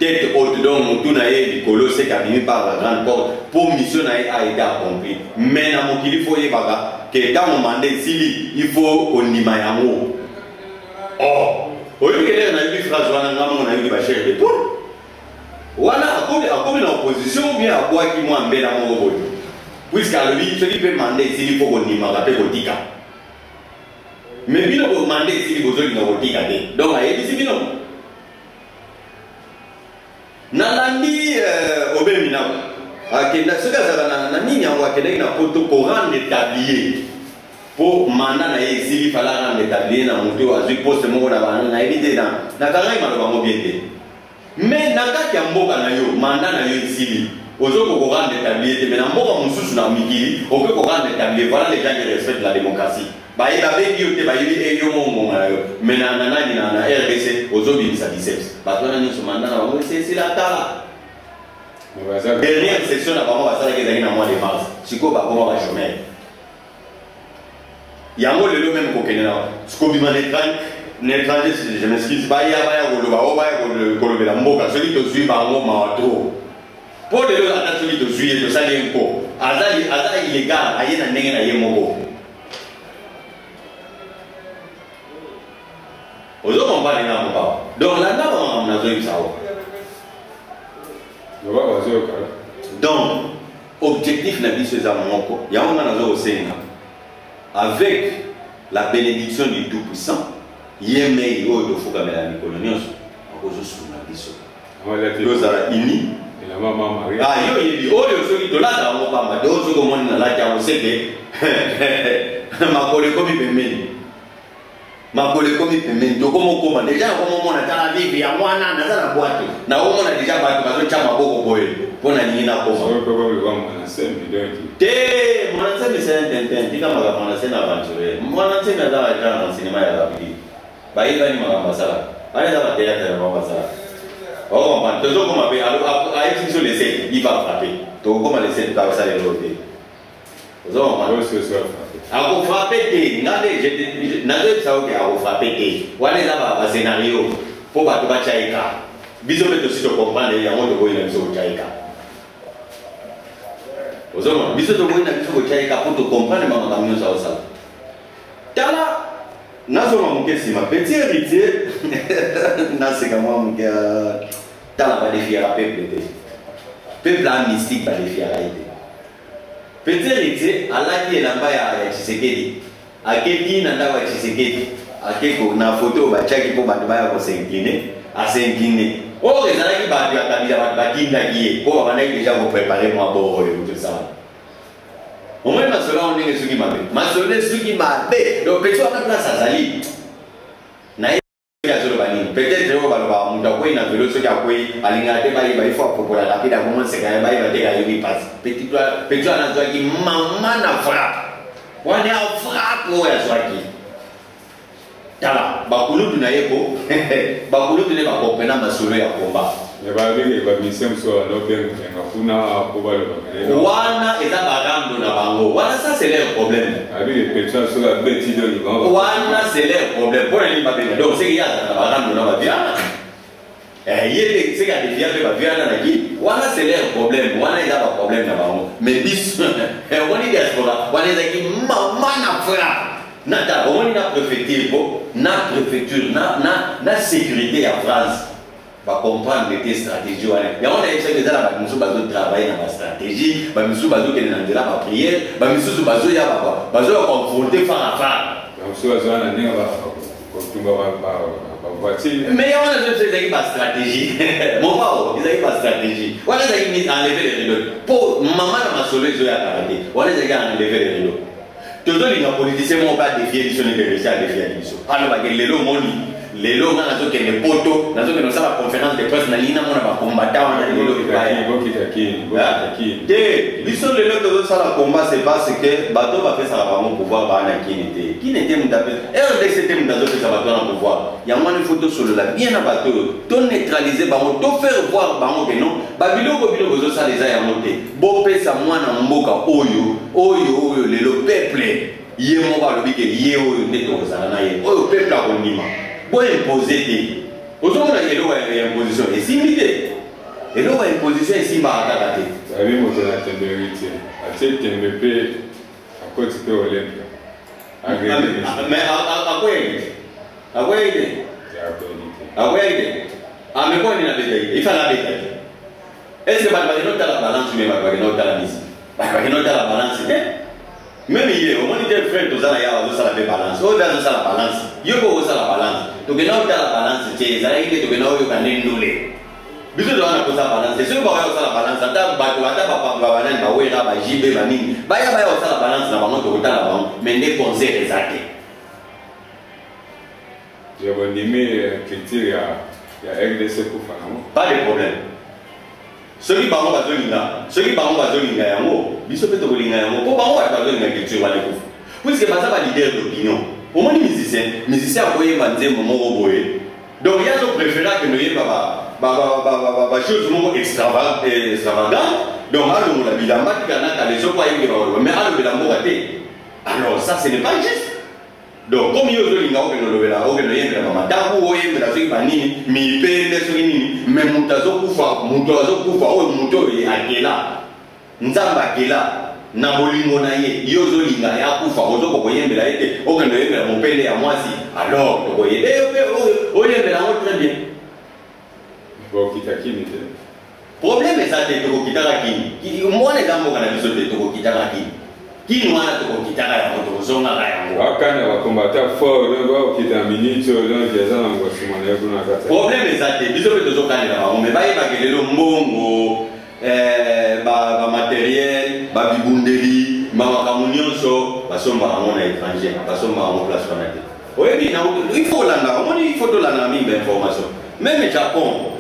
tête haute, donc tout n'a été colossé qui par la grande porte pour mission a été accomplie. Mais dans mon qu'il faut y avoir que dans mon mandat il faut qu'on y maille en haut. Oh, au lieu que les gens phrase on a eu des chair de poule. Voilà, à comme l'opposition bien à quoi qui moi en bel à mon robot. Puisqu'à lui, celui qui peut demander s'il faut qu'on y maille à Pécotica. Mais bien on demander s'il faut qu'on y maille. Donc à Ebi, c'est bien. Nalandi obemina akenda soka za na nini yango akenda na poto courant établi pour mandat na yesili fala rendre établi na mutu azui poste moko na bana na éviter na kanga imalo bango bien te mais na kati ya mboka na yo mandat na yo yesili ozoko ko rendre établi te mais na mboka mususu na mikili on peut ko rendre établi voilà les gens qui respectent la démocratie ba yeba be yote ba yeli eyo mongo na yo mais na RDC ozobi bisa biceps ba tona ni so mandat na bango c'est la tala dernière section na bango basala ke na mois de mars siko ba ko ba chômeur yango lelo même ko kenela siko bima l'étranger je m'excuse ba ya ko loba o ba ya ko lobela mboka celui to zui bango ma trop pour lelo ata celui to zui to sali enko azali illégal ayena ndenge na ye moko. Vous comprenez donc là, on a besoin de ça. Donc, objectif n'a pas été il y a un Sénat. Avec la bénédiction du Tout-Puissant, il y a un meilleur de Foucault et la Nicolonios. On va se soumettre. Nous allons unis. La maman Marie. Ah, il y a ceux qui sont là, on va pas. D'autres comme on a là, qui ont sait que ma collègue comme il peut mener. Ma collègue comme il peut mener. Donc, comment déjà, comment on a la vie, il y a moi, on a la boîte. On a déjà battu parce que tu as beaucoup boy. Pour la ligne à comment. On peut pas le voir mon ancien vidéo. Mon ancien c'est un tintin. Dis comme mon ancien aventurier. Mon ancien a été dans le cinéma et la vie. Bah, il va y avoir un masala. Allez dans la théâtre, il va y avoir un masala. Oh, man, toujours comme appelle, à exception les 7, il va frapper. Donc, comment les 7 va ça les roter. Vous avez compris? À vous frapper, n'allez ça ok, à vous frapper. Voilà les scénario pour battre Tchaïka. Bisous, mais aussi de comprendre, il y a un monde de boy dans le Tchaïka. Vous avez compris? Bisous de boy dans le Tchaïka pour te comprendre, maman, comme nous avons ça. Tala. Nazo mamuke si ma petit héritier nase kama mamuke tala ba defia la peuple mystique ba defia la ide petit héritier alaki elamba ya Tshisekedi akeki na ndawa ya Tshisekedi akeko na photo ba chaki po bantu baya ko s'incliner a s'incliner o ezalaki ba ya kabila ba kinda kiye po ba bandaki déjà ko préparer moi boro et tout ça. Au moins, ma soeur, on est ce qui m'a fait. Ma soeur, ce qui m'a fait. Donc, peut-être que place à Zali. Peut-être que il faut pour la rapide à comment c'est quand même il passe. Petit toi, on a dit maman a frappe. On est en frappe pour la soirée. Tala, bakulu tunayeko, bakulu tunayeko kopena masolo ya combat. Mais bah oui, bah mission soit là bien, on a pour le. Wana eza barambo na bango. Wana ça c'est leur problème. Ah oui, les pétrole sur la bête de l'Iran. Wana c'est leur problème. Pour les babena. Donc c'est qu'il y a na barambo na baviana. Il c'est qu'il y a des viandes de baviana na qui. Wana c'est leur problème. Wana eza pas problème na bango. Mais bis, on est diaspora. Wana eza qui maman na frère. Nata, on est na préfecture, na sécurité en France. Va comprendre les stratégies. Et on a essayé de faire la travailler dans la stratégie, nous dans la prière, nous confronter face à face. Mais on a fait une stratégie. Mon papa, ils avaient pas stratégie. On les a enlevé les rideaux. Pour maman, ma soleil, ils ont arrêté. On les a enlevé les rideaux. Tout le monde, les politiciens n'ont pas défié les défier les choses. Alors, les lots les lots, les poteaux, la conférence de presse, les combattants, les lots combat, c'est parce que Bateau va faire ça pour pouvoir qui n'était pouvoir. Il y a une photo sur le lac, bien à Bateau, tout neutraliser, tout faire voir que non. Babylone, ça les a monté. Bopé, ça, moi, dans Mboka, Oyo, les lots peuple. Yé mon va le bique, yé Oyo, neto, ça n'a rien. Oyo, peuple à Kondima. Pour imposer, aux hommes, il y a une imposition. Et si, Et là, une position ici, ma kakaté. Avec mon héritier, à ce que me paie à côté de Olympia. Mais à quoi il est? À quoi il est? À quoi il est? Ah, mais quoi il a fait? Il faut la bête. Est-ce que la balance, mais la mise? La balance, même hier, au moins il était frère, tout ça, il y a la balance. Oh, dans la balance. Il y a la balance. Donc, il y a la balance, c'est ça, il y a la biso de wana kosa balance ce que ba ya osala balance ata bato ata ba banani ba wera ba jibe ba nini ba ya osala balance na bango to kotala bango mais ne conseil exact j'ai rendimé culture ya RDC pour faire pas de problème ceux qui bango bazo linga yango biso pe to linga yango po bango bazo linga culture wale kufa puisque baza ba leader d'opinion au moins musicien boye banzembo moko boye donc il y a nos préférés que nous y chose extravagante. Donc, alors, alors, ça, ce n'est pas juste. Donc, comme il y a des gens qui ont na bolingo na ye yozo linga ya kufa ozo ko yembela ete o kendo yembela mopele ya mwasi alors ko yebe o yembela ngo très bien bon kitakini te problème ça te ko kitaka kini mwana gambo kana biso te ko kitaka kini mwana to kitaka ya moto zonga ga yango akana ba combattre fort ngo kita minute donc ya zana ngo simana kuna kata problème ça te biso pe to kana ba me ba yeba kelelo mbongo ba matériel ba bibundeli ma kamunionso basomba ngo na étranger basomba ngo place wana te oyebi na il faut landa il faut to landa mi information même au Japon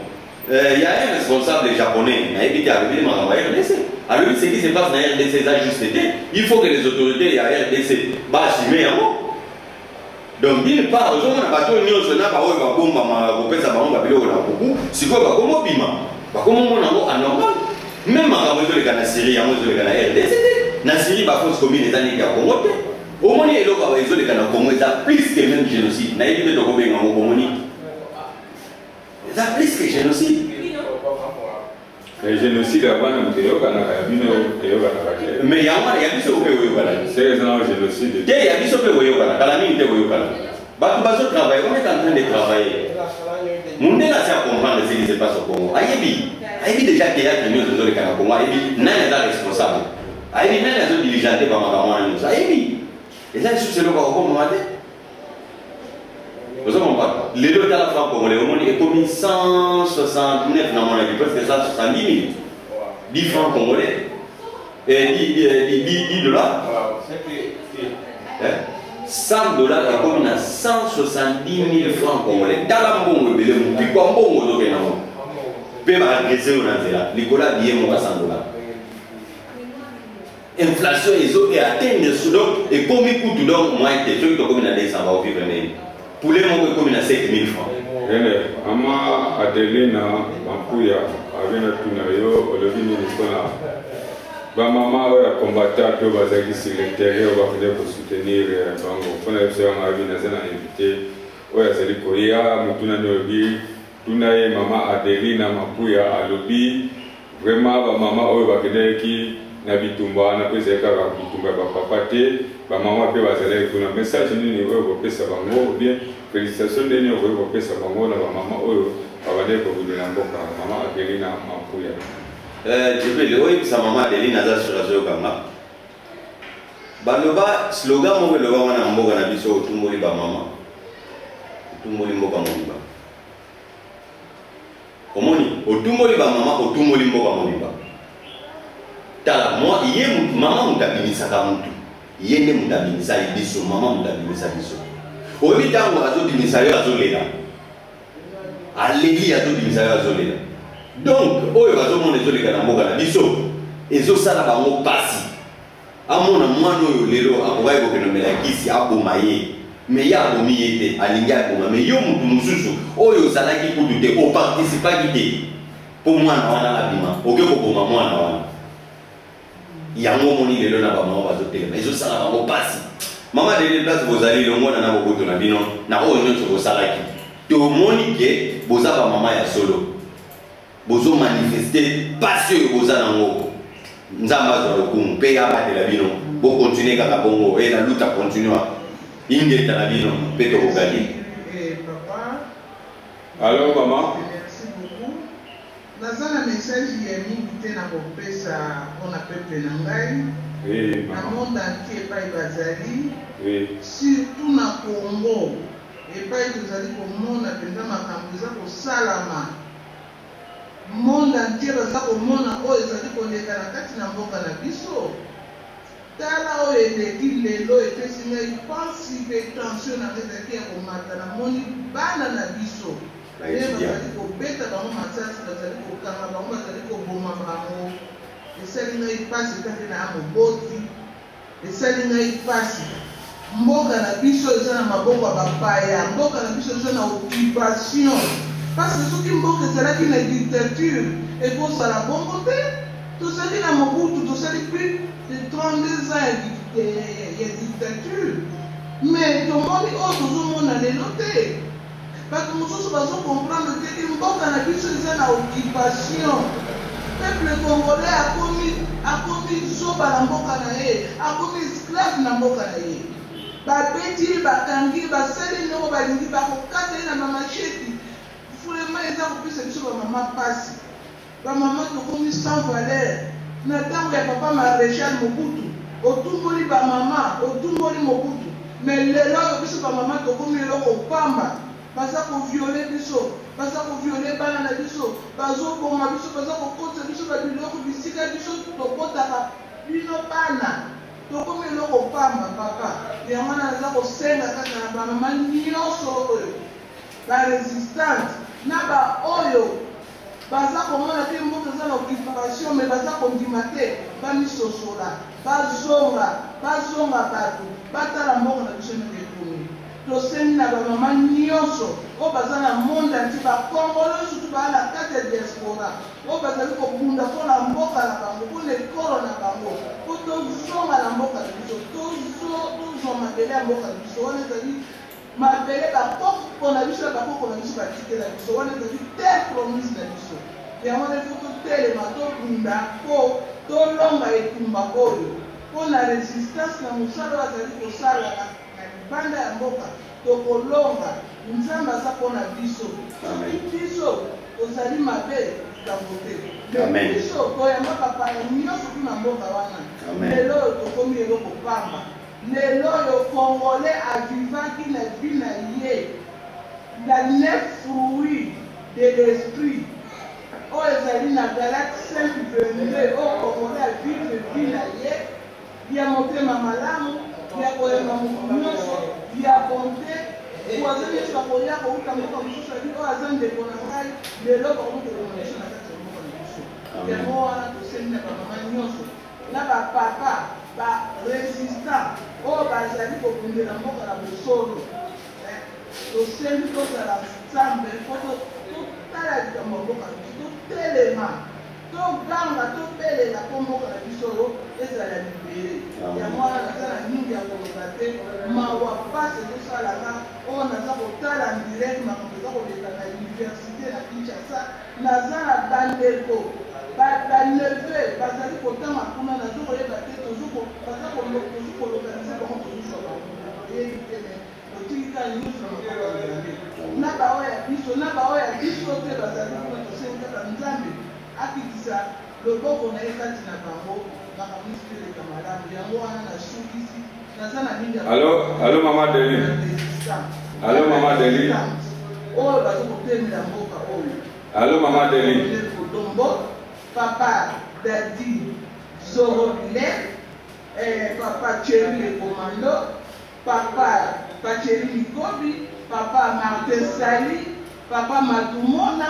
il y a un responsable japonais na évité à venir ma RDC alors ce qui se passe na RDC ça juste été il faut que les autorités à RDC ba assumer yango donc d'une part aux gens na bato nyonso na ba oyo ba bomba ma kopesa ba ngo biloko na kuku siko ba komo bima ba komo mona ngo anormal même à la Syrie, à la RDC, la Syrie, par contre, commune des années qui a Congo. Au moins, il y a Congo, ça plus que même génocide. Il y a des gens qui ont Congo. Ça plus que génocide. Le génocide avant, mais il y a des gens qui c'est un génocide. Il y a des gens qui travailler, on est en train de travailler. Mon délai, c'est à comprendre ce qui se passe au Congo. Aïe déjà théâtre nous de zone kana Congo aïe n'a pas responsable aïe n'a pas diligenté par ma maman nous aïe et ça c'est le cas au Congo matin vous savez pas les deux dans la France congolais au monde est comme 169 dans mon avis presque 170 000 10 francs congolais et 10 dollars 100 dollars est comme 170 000 francs congolais dans la bongo belé mon puis quoi bongo donc non peut agresser au Nanzela, Nicolas bien mon 100 dollars. Inflation et atteindre ce donc et comme il coûte donc moins que ceux qui ont comme une 200 va au vivre même. Pour les mots comme une 7 000 francs. Ama Adelina Mampuya avec notre tunayo au levier ministère. Ba maman a combattu to bazaki sur le terrain va faire pour soutenir bango. On a observé ma vie dans un invité. Oya seli koya mutuna nobi. Tunaye maman Adelina Mampuya à lobby vraiment ba maman oyo bakende ki na bitumba na pesa kaka bitumba ba papa te ba maman pe bazala kuna message nini oyo ko pesa bango bien félicitations nini oyo ko pesa bango na ba maman oyo abade ko budela mboka maman Adelina Mampuya je vais le oyo sa maman Adelina za sur radio kama baloba slogan mo le ba wana mboka na biso tumoli ba maman tumoli mboka mo Omoni, otumoli ba mama, otumoli mboka moliba. Tala, moi, yé maman mutabinisa ka mutu. Yé ne mutabinisa biso, maman mutabinisa biso. Obi tango azo binisa yo azo lela. Aleli azo binisa yo azo lela. Donc, oyo azo mona ezo leka na mboka na biso, ezo sala bango pasi. Amona mwana oyo lelo akobai ko kenomela kisi aboma ye. Mais il y a un été à l'ingénieur, mais il y a un mususu, oyo salaki pour douter, au participa guidé. Pour moi, on a l'habillement, ok, pour moi, on a. Il y a un moment où il est là, maman va sauter, mais je sais pas, on passe. Maman, de place, vous allez le monde, on a beaucoup de l'habillement, on a un autre salaki. Tout le monde qui est, vous avez maman ya solo. bozo manifester passion boza nango nzamba za lokumu pe ya batela bino bo continuer kaka bongo et la lutte continue inge ta bino pe to gagner. Papa. Alors maman. Merci beaucoup. Nazana message ya mingi te na kopesa on appelle penangai. Oui, na monde entier pa bazali. Oui. Surtout na Congo. Et pas tozali komona penza makambo eza kosalama. Monde entier baza komona oyo ezali koleka na kati na mboka na biso. Tala oyo eleki lelo epesi ngai pansi pe tension na ezalaki ya komata na moni bana na biso. Bazali kobeta bango masasi, bazali kokanga bango, bazali koboma bango. Esali ngai pasi kaka na moboti. Esali ngai pasi. Mboka na biso eza na maboko ya bapaya, mboka na biso eza na occupation. Parce que soki mboka ezalaki na dictature ekosala bongo te, tozali na Mobutu, tozali plus de 32 ans ya dictature. Mais tomoni oyo tozomona lelo te. Bato mosusu bazokomprendre te mboka na biso eza na occupation. Peuple congolais akomi zoba na mboka na ye, akomi esclave na mboka na ye. Babeti bakangi basali ndeko balingi bakokata ye na mamasheti. Vraiment eza kopesa biso bamama pasi. Bamama tokomi sans valeur. Na ntango ya papa Maréchal Mobutu otumboli bamama, otumboli Mobutu. Mais lelo oyo biso bamama tokomi eloko pamba. Baza koviole biso, baza koviole bana na biso, bazoboma biso, baza kokotisa biso babiloko bisika biso tokotaka bino bana. Tokomi eloko pamba papa. Yango wana naza kosenga kaka na bamama nyonso oyo barésistante na baoyo baza komona te mboka eza na occupation mais baza kondima te bamisosola bazonga bato batala mboka na biso ndenge ekomi. Tosengi na bamama nyonso oyo baza na monde entier bakongolo surtout baa na kati ya diaspora oyo bazali kobunda mpona mboka na bango mpona ekolo na bango po tozonga na mboka na biso tozwa mabele ya mboka na biso wana ezali mabele bakoko na biso ya bakoko na biso batikela biso wana ezali terre promise na biso yango wana ifo totelema tobunda po tolonga etumba oyo mpona résistance na mosala oyo azali kosala na libanda ya mboka tokolonga nzambe aza mpona biso biso tozali mabe likambo te biso toyamba bapaya nyonso mpona mboka wana lelo oyo tokomi eloko pamba lelo oyo congolais avivaki na vi na ye la neuf fruit de l'esprit oyo ezali na Galate 5:22 oyo congolais avive vi na ye ya motema malamu ya koyemba motu nyonso ya bonte oaza nyonso bakoya kouta mboka mosusu abi oyo aza ndeko na ngai lelo bakomokeloma biso na kati ya mboka na biso yango wana tosengi na bamama nyonso na bapapa barésistant oyo bazali kokundela mboka na bosolo tosengi tozala nzambe po totala likambo ya mboka na biso totelema toganga tobelela mpo mboka na biso oyo ezala libere yango wana naza na mingi ya koloba te mawa pasi ezosalanga oyo naza kotala direct makambo eza koleka na université na Kinshasa naza na bandeko baneve bazali kotanga kuna nazokoyeba te baza kolokalize bango tozozwa bango oyebi te me otikika nyonso na maboko ya na baoyo ya biso na baoyo ya biso te bazali kuna tosengi kaka nzambe akitisa loboko na ye kati na bango makambo nyonso teleka malamu yango wana nasukisi naza na mingi Allô Maman Deli. Allô Maman Deli. oyo bazokotemela mboka oyo Allô Maman Deli. Dombo papa Dadi Zorobile papa Thierry le Commando papa Thierry Mikobi papa Martin Sali papa Matumona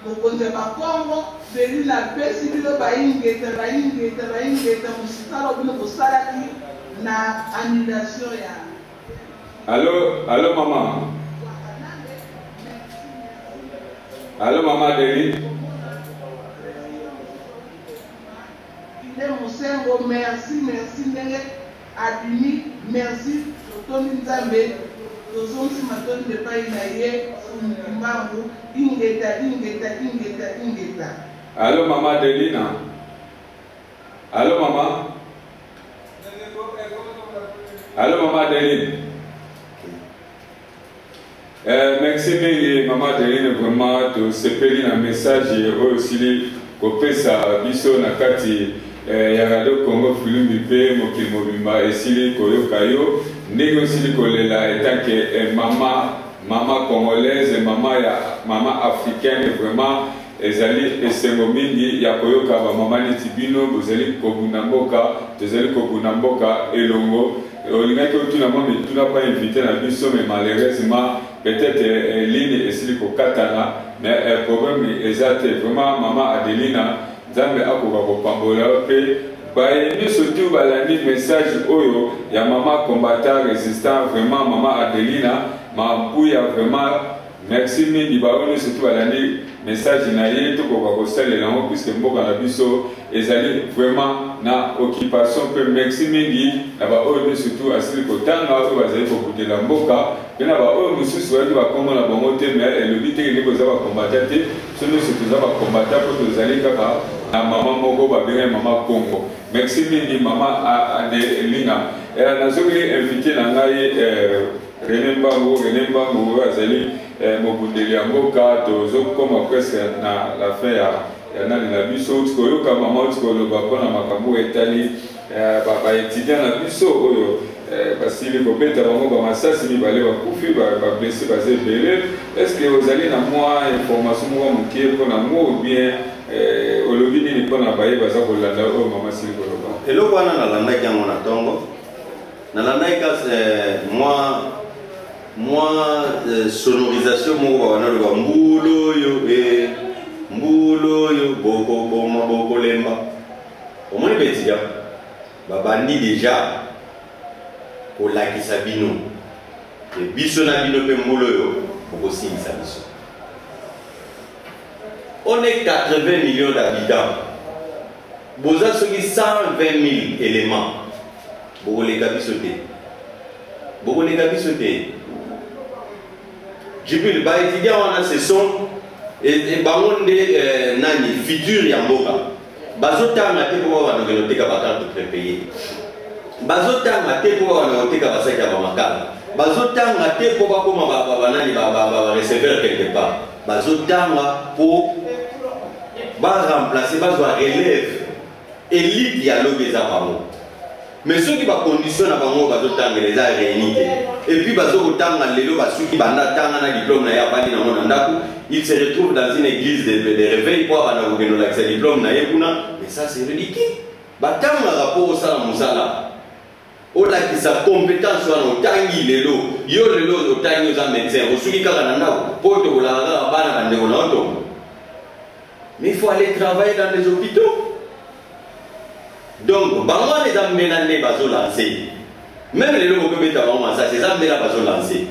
mokonzi ya bakongo beli na pesi bino bayingeta mosala bino bosalaki na annulation ya Allô maman. Allô Maman Deli. ile mosengo merci ndenge abimi merci totondi nzambe tozonsi matoni de pai na ye mbangu ingeta. Allô maman Adelina. Allô maman. Allô maman Adeline. Merci mingi maman Adeline, vraiment to sepeli na message aussi kopesa biso na kati ya radio Congo Filimbi pe mokili mobimba esili koyoka yo ndenge osili kolela etanke mama congolaise, mama africaine, vraiment ezali esengo mingi ya koyoka ba mama neti bino bozali kobunda mboka tozali kobunda mboka elongo olingaki otuna mwa mituna pas invité na biso mais malheureusement peut-être ligne esili kokatana mais problème eza te vraiment mama Adelina nzambe akoka kopambola pe bayebi surtout balandi message oyo ya mama combattant résistant vraiment mama Adelina mabuya vraiment merci mingi baono surtout balandi message na ye tokoka kosalela yango puisque mboka na biso ezali vraiment na occupation pe merci mingi na baoyo surtout asili kotanga oyo bazali kokutela mboka pe na baoyo mosusu bayaki bakombo na bango te mais elobi teke ndenge oza bakombata te so nyonso toza bakombata mpo tozali kaka na mama moko babengai mama Congo. Merci mingi mama Adelina. Nazokeli invité na ngai René Mbangu azali mobundeli ya mboka tozokoma presque na la fin ya nani na biso tikoyoka mama tikoloba mpona makambo etali baétudiant na biso oyo basili kobeta bango bamasasi mibale bakufi bablesse baza ebele. Est ce que ozali na mwa information moko moke mpona ngo ou bien olobi nini mpona baye baza kolanda oyo mama sili koloba? Eloko wana nalandaki yango na ntongo nalandaki kasi moi sonorisation moko banaloba mbulu oyo boko lemba omoni betia babandi déjà kolakisa bino e biso na bino mpe mbulu oyo bokosingisa biso. On est 80 millions d'habitants. Boza soki 120 000 éléments. Bokoleka biso te. Jibril ba étudiant wana ce sont et bango nde nani futur ya mboka. Bazotanga te po bana teka bakarte prépayé. Bazotanga te po bana teka basaki ya bamakala. Bazotanga te po bakoma banani ba recevoir quelque part. Bazotanga po remplacer bazwa relève élite ya lobeza bango. Mais ceux qui va conditionner bango bazotanga les a réunis et puis bazotanga lelo basuki banda tanga na diplôme na ya bandi na mona ndako, il se retrouve dans une église de réveil pour bana ngeno la diplôme na yekuna. Mais ça c'est ridicule. Batanga rapport au sala musala ola kisa compétence wana otangi lelo yo lelo otangi za médecin osuki kaka na ndako poto kolanga bana bande na otombo. Mais il faut aller travailler dans les hôpitaux. Donc, bango les amena ne bazo lancer. Même les locaux que mettent avant ça, ces amena bazo lancer.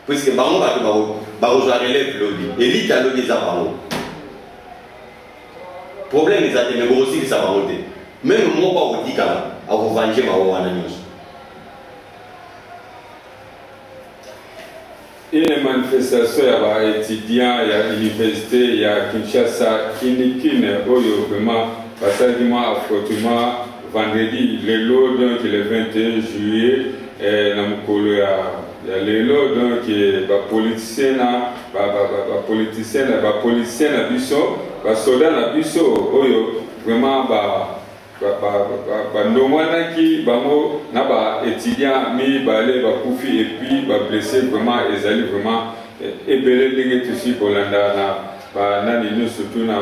Puisque bango bazo relève lobby. Élite à lobby ça bango. Problème est à mais aussi ça bango te. Même moi pas au dikala, à vous venger ma wana news. Une manifestation ya étudiants ya l'université ya Kinshasa Kinikine oyo vraiment passage moi affrontement vendredi lelo donc le 21 juillet na mukolo ya lelo donc politicien na biso ba soldat na biso oyo vraiment bandongwanaki bango na ba étudiant mi balé ba kufi et puis ba blessé vraiment ezali vraiment ebele ndenge tusi kolanda na ba nani surtout na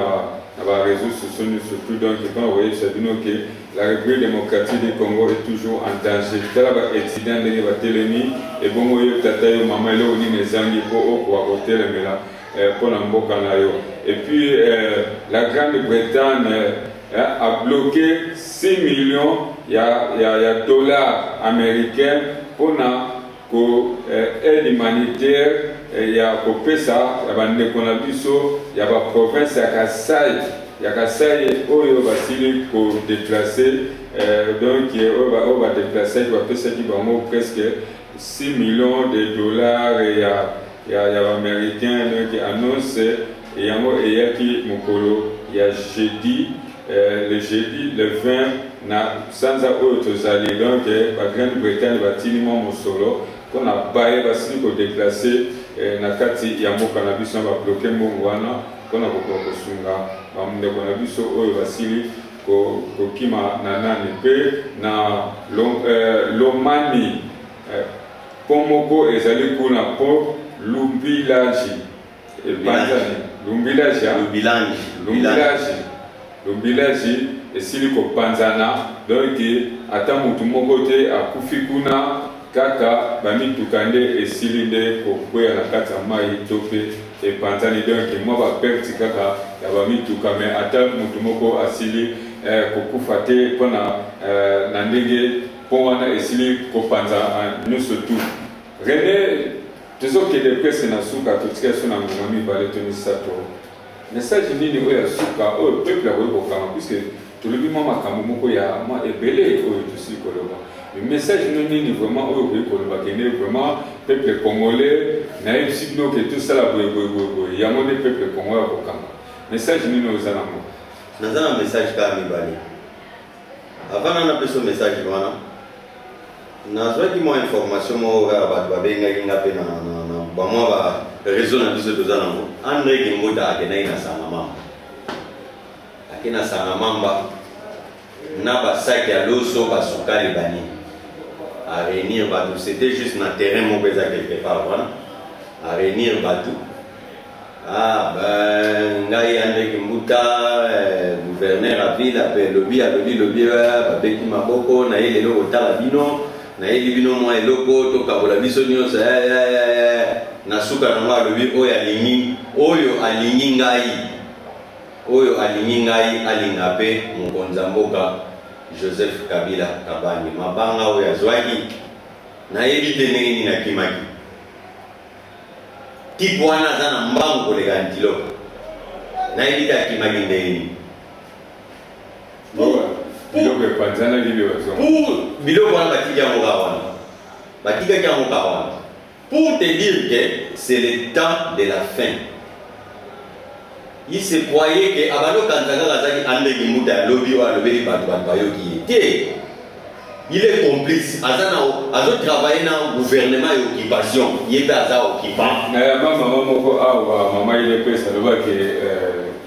ba réseaux sociaux surtout donc quand vous voyez ça bino que la République démocratique du Congo est toujours en danger. Tala ba étudiant ndenge ba telemi et bongo yo tata yo mama lo ni nezangi po okwa kotelemela pour na mboka na yo. Et puis la Grande-Bretagne a bloqué 6 millions de dollars américains pour l'aide humanitaire. Il y a Kopesa, il y a Bandekonabiso, il y a la province de Kassai. Il y a Kassai où il va déplacer. Donc, il va déplacer, il va faire presque 6 millions de dollars et il y a américain qui annonce et il y a qui mokolo il y a jeudi le jeudi le 20 na sanza autres alliés donc la Grande-Bretagne va tinima mosolo qu'on a baillé basili ko déplacer na kati ya mboka na biso ba bloquer mbongo wana qu'on a kosunga ba ndeko na biso oyo basili ko kima na nani pe na lomani pomoko ezali kuna po lumbilaji lumbilaji esili kopanzana donc ata mutu moko te akufi kuna kaka bamituka nde esili nde kokwea na kati ya mai to mpe epanzani donc mwa baperte kaka ya bamituka me ata mutu moko asili kokufa te mpona na ndenge mpo wana esili kopanza nyonso tu rene tozokende presque na suka totika so na ngoma mibale to misato message nini oyo ya suka oyo peuple akoki kokanga puisque tolobi mwa makambo moko ya mwa ebele oyo tosili koloba message nini vraiment oyo okoki koloba kende vraiment peuple congolais nayebisi bino ke tosala boyeboyeboye yango nde peuple congolais akokanga message nini oyo oza nango naza na message kaka mibale avant nana peso message wana nazwaki mwa information moko kaka bato babengaki nga mpe na bamwa bareseau na biso toza nango André Kimbuta akendaki na Sangamamba ake na Sangamamba na basaki ya loso basukali banini a réunir bato c'était juste na terrain moko eza quelque part wana a réunir bato ngai André Kimbuta gouverneur à ville ape lobi babeki maboko na ye lelo kotala bino na ye bino mwa eloko tokabola biso nyonso na suka nango alobi oyo alingi ngai alinga mpe mokonzi ya mboka Joseph Kabila Kabange mabanga oyo azwaki nayebi te ndenge nini akimaki tipe wana aza na mbangu koleka antilope nayebi te akimaki ndenge nini biloko wana batikaki yango kaka wana pour te dire que c'est le temps de la fin. Il se croyait que Abano Kanzanga Zaki André Kimbuta ya lobby wa lobby bayoki était. Il est complice. Azo travailler dans le gouvernement et l'occupation. Il est à occupant. Maman il est prêt, ça veut dire que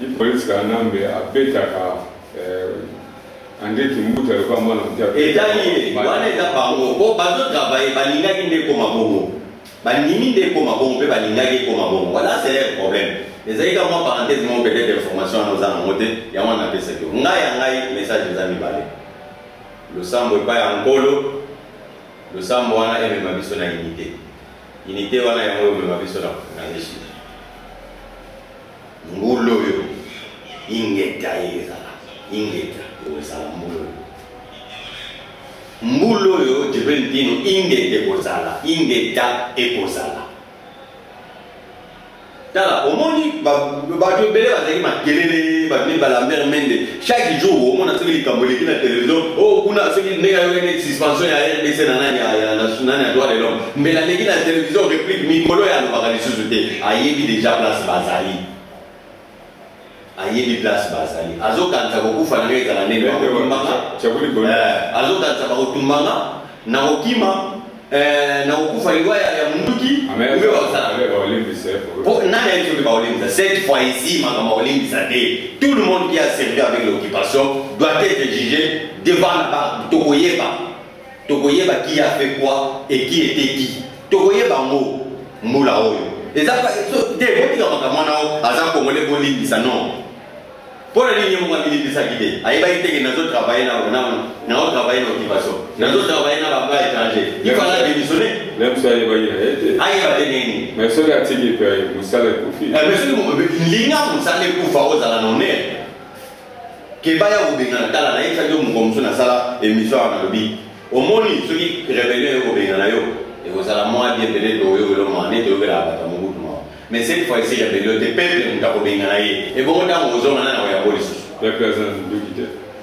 il police kanambe abetaka André Kimbuta le comment on dit. Et d'ailleurs, wana eza bango po bazo travailler balingaki nde koma bongo. Banimi nde koma bongo pe balingaki koma bongo. Voilà c'est le problème. Les aïkas moi parenthèse mon peut-être information à nos amoureux et à mon appel c'est que ngai message des amis balé. Le sambo est pas en colo. Le sambo wana est même abisso na unité. Unité wana est même abisso na nation. Ngulo yo ingeta kozala mbulo yo jebentino ingete ingeta ekozala tala omoni bato ebele bazali makelele babini balambert mende chaque jour omona soki likambo eleki na télévision kuna soki ndenge ayokene suspension ya RDC na nani ya droit de l'homme mbela aleki na télévision réplique mikolo ya alobaka lisusu te ayebi déjà place bazali azokanisa kokufa na ngai ezala ndenge azokanisa bakotumbanga na kokima na kokufa liwa ya munduki ube bazala nani ayebi soki baolimbisa cette fois ici makambo baolimbisa te tout le monde qui a servi avec l'occupation doit être jugé devant tokoyeba qui a fait quoi et qui était qui tokoyeba ngo mbula oyo eza te botika makambo wana aza kongole bolimbisa non. Pour la ligne, on a mis des activités. Aïe, il y a des travail dans l'occupation. Dans d'autres travail dans la bas étranger. Il fallait démissionner. Même ça, il va y aller. Aïe, il va tenir. Mais ce gars, c'est qu'il peut y salaire pour faire. Mais ce que l'INA, on salaire pour faire aux alanonais. Que Baya ou Bénin, dans la naïf, ça dit, on comme ça, la émission à Nalobi. Au moins, ceux qui révèlent au Bénin, et aux alamans, bien peut-être, au Yolo, on est au Bénin, mais cette fois-ci, il y a des peuples qui ont été gagné. Et bon, on a besoin de la police. Peuple a une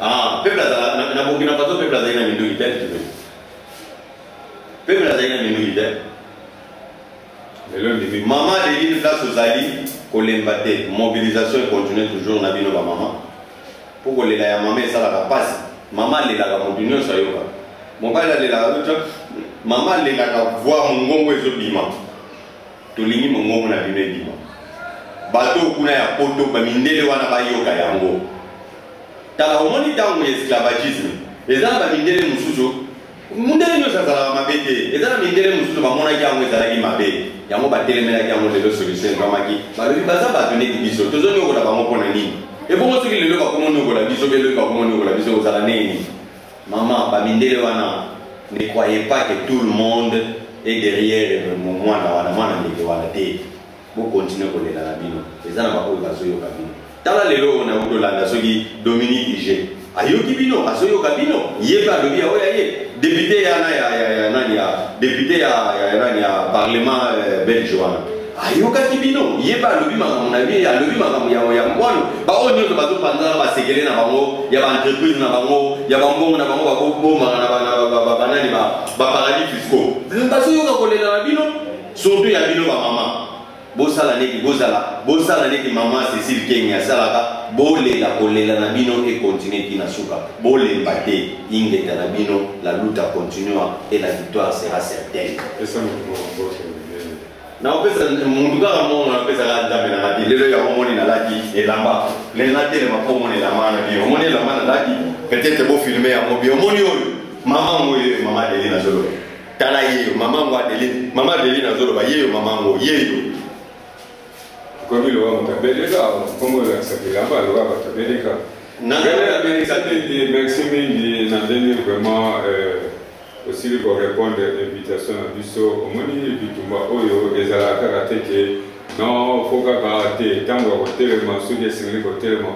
ah, peuple a Burkina Faso, peuple a une peuple azali na minorité maman Adeline place ozali kolemba te mobilisation continue toujours na bino ba maman pour kolela ya maman esalaka pasi maman alelaka motu nyonso ayoka mobali alelaka maman alelaka voir mongongo ezobima tolingi mongongo na bino ebima bato kuna ya poto bamindele wana bayoka yango tala omoni ntango ya esclavagisme eza na bamindele mosusu mundele nyonso azalaka mabe te eza na mindele mosusu bamonaki yango ezalaki mabe yango batelemelaki yango lelo solution ekamaki balobi baza bato neti biso tozoniokola bango mpona nini ebongo soki lelo bakomoniokola biso beloi bakomoniokola biso kozala nini mama bamindele wana ne croyez pas que tout le monde est derrière mwana wana mwana ndeke wana te bokontinue kolela na bino eza na baoyo bazoyoka bino tala lelo na kotolanda soki Dominique Ige ayoki bino azoyoka bino ye mpe alobi aoyo ye député ya parlement belge wana ayokaki bino ye mpe alobi makambo na ye alobi makambo ya mbwano baoyo nyonso bazopanzana basekele na bango ya baentreprise na bango ya bambongo na bango bakobomaka na banani baparadis fiscaux bazoyoka kolela na bino surtout ya bino bamama bosala neti mama Cécile Keng asalaka bolela kolela na bino et continue tina suka bolemba te ingeta na bino la lutte continue et la victoire sera certaine. Na opesa mundu kaka mongo na pesa la ndambe na ngati lelo ya omoni na laki elamba le na tele mapomo ne la mana bi omoni la mana laki peut-être beau filmer ya mobi omoni oyo mama ngoye mama Adeline na zolo tala yeyo mama ngo Adeline na zolo ba yeyo mama ngo yeyo comme il aura montabeleka comme il a sapé là-bas il aura montabeleka merci mingi nandeni vraiment aussi pour répondre à l'invitation à biso omoni bitumba oyo ezala kaka teke non faut kaka te tango kotelema soki esengeli kotelema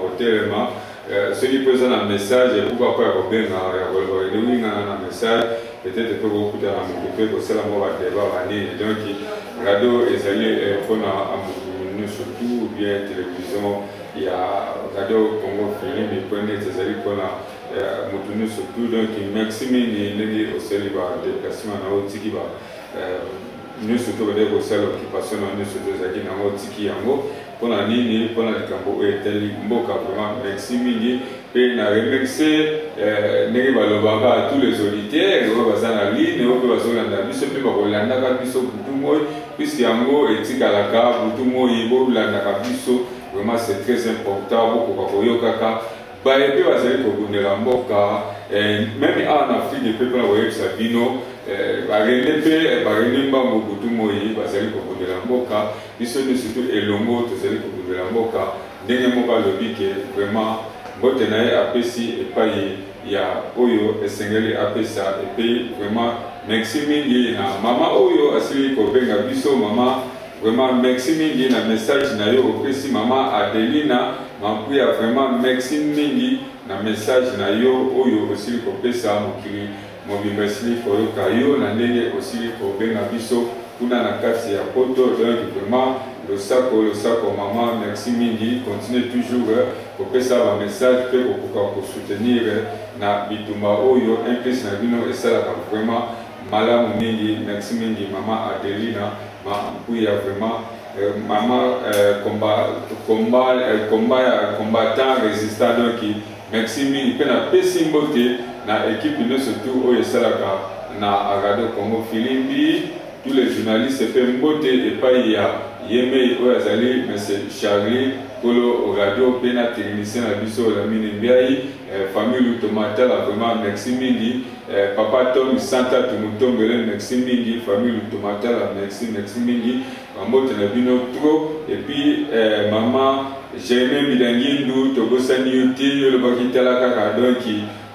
soki mpo eza na message pourquoi pas ya kobenga ya kolingana na message peut-être mpe kokutana motu mpe kosala mo badeba banini donc radio ezali mpona surtout bien télévision il y a radio Congo Film et point net ezali mpona motu surtout donc merci mingi ndenge osali ba déplacement na otiki ba nyonso to bade kosala occupation na nyonso to ezalaki nango otiki yango mpona nini mpona likambo oyo etali mboka vraiment merci mingi mpe na remercie ndenge balobaka à tous les auditeurs oyo baza na ligne oyo mpe bazolanda biso mpe bakolandaka biso butu moi puisque yango etikalaka butu moi bolandaka biso vraiment c'est très important bokoka koyokaka baye mpe bazali kobundela mboka même en Afrique mpe mpona koyebisa bino barende mpe barende mbango butu moi bazali kobundela mboka biso nde surtout elongo tozali kobundela mboka ndenge moko alobi ke vraiment mbote na ye apesi epai ya oyo esengeli apesa epai vraiment merci mingi na mama oyo asili kobenga biso mama vraiment merci mingi na message na yo opesi mama Adelina mampuya vraiment merci mingi na message na yo oyo osili kopesa mokili mobimba esili koyoka yo na ndenge osili kobenga biso kuna na kati ya poto donc vraiment le saco maman merci mingi continue toujours kopesa ba message pe kokoka soutenir na bitumba oyo impesi na bino esalaka vraiment malamu mingi merci mingi mama Adelina mampuya vraiment maman combattant résistant donc merci mingi pe na pesi mbote na équipe nyonso surtout oyo esalaka na radio Congo Filimbi tous les journalistes pe mbote epai ya yeme oyo azali monsieur Charlie Kolo radio pe na technicien na biso Lamine Mbiayi famille Lutomatala vraiment merci mingi papa Tom Santa Tumutombele merci mingi famille Lutomatala merci mingi mbote na bino trop et puis maman Jaime Midangindu tobosani yote yo lobakitala kaka donc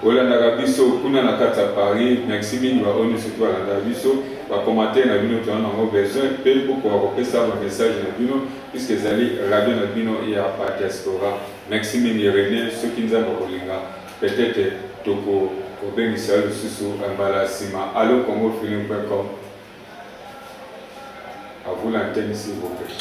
olandaka biso kuna na kati ya Paris merci mingi baoni surtout alanda biso bacommentaire na bino toana nango besoin mpe mpokoka kopesa bamessage na bino puisque ezali radio na bino ya badiaspora merci mingi René soki nzambe kolinga peut-être tokobengisa lisusu mbala nsima allo congofilm.com à vous l'antenne s'il vous plaît.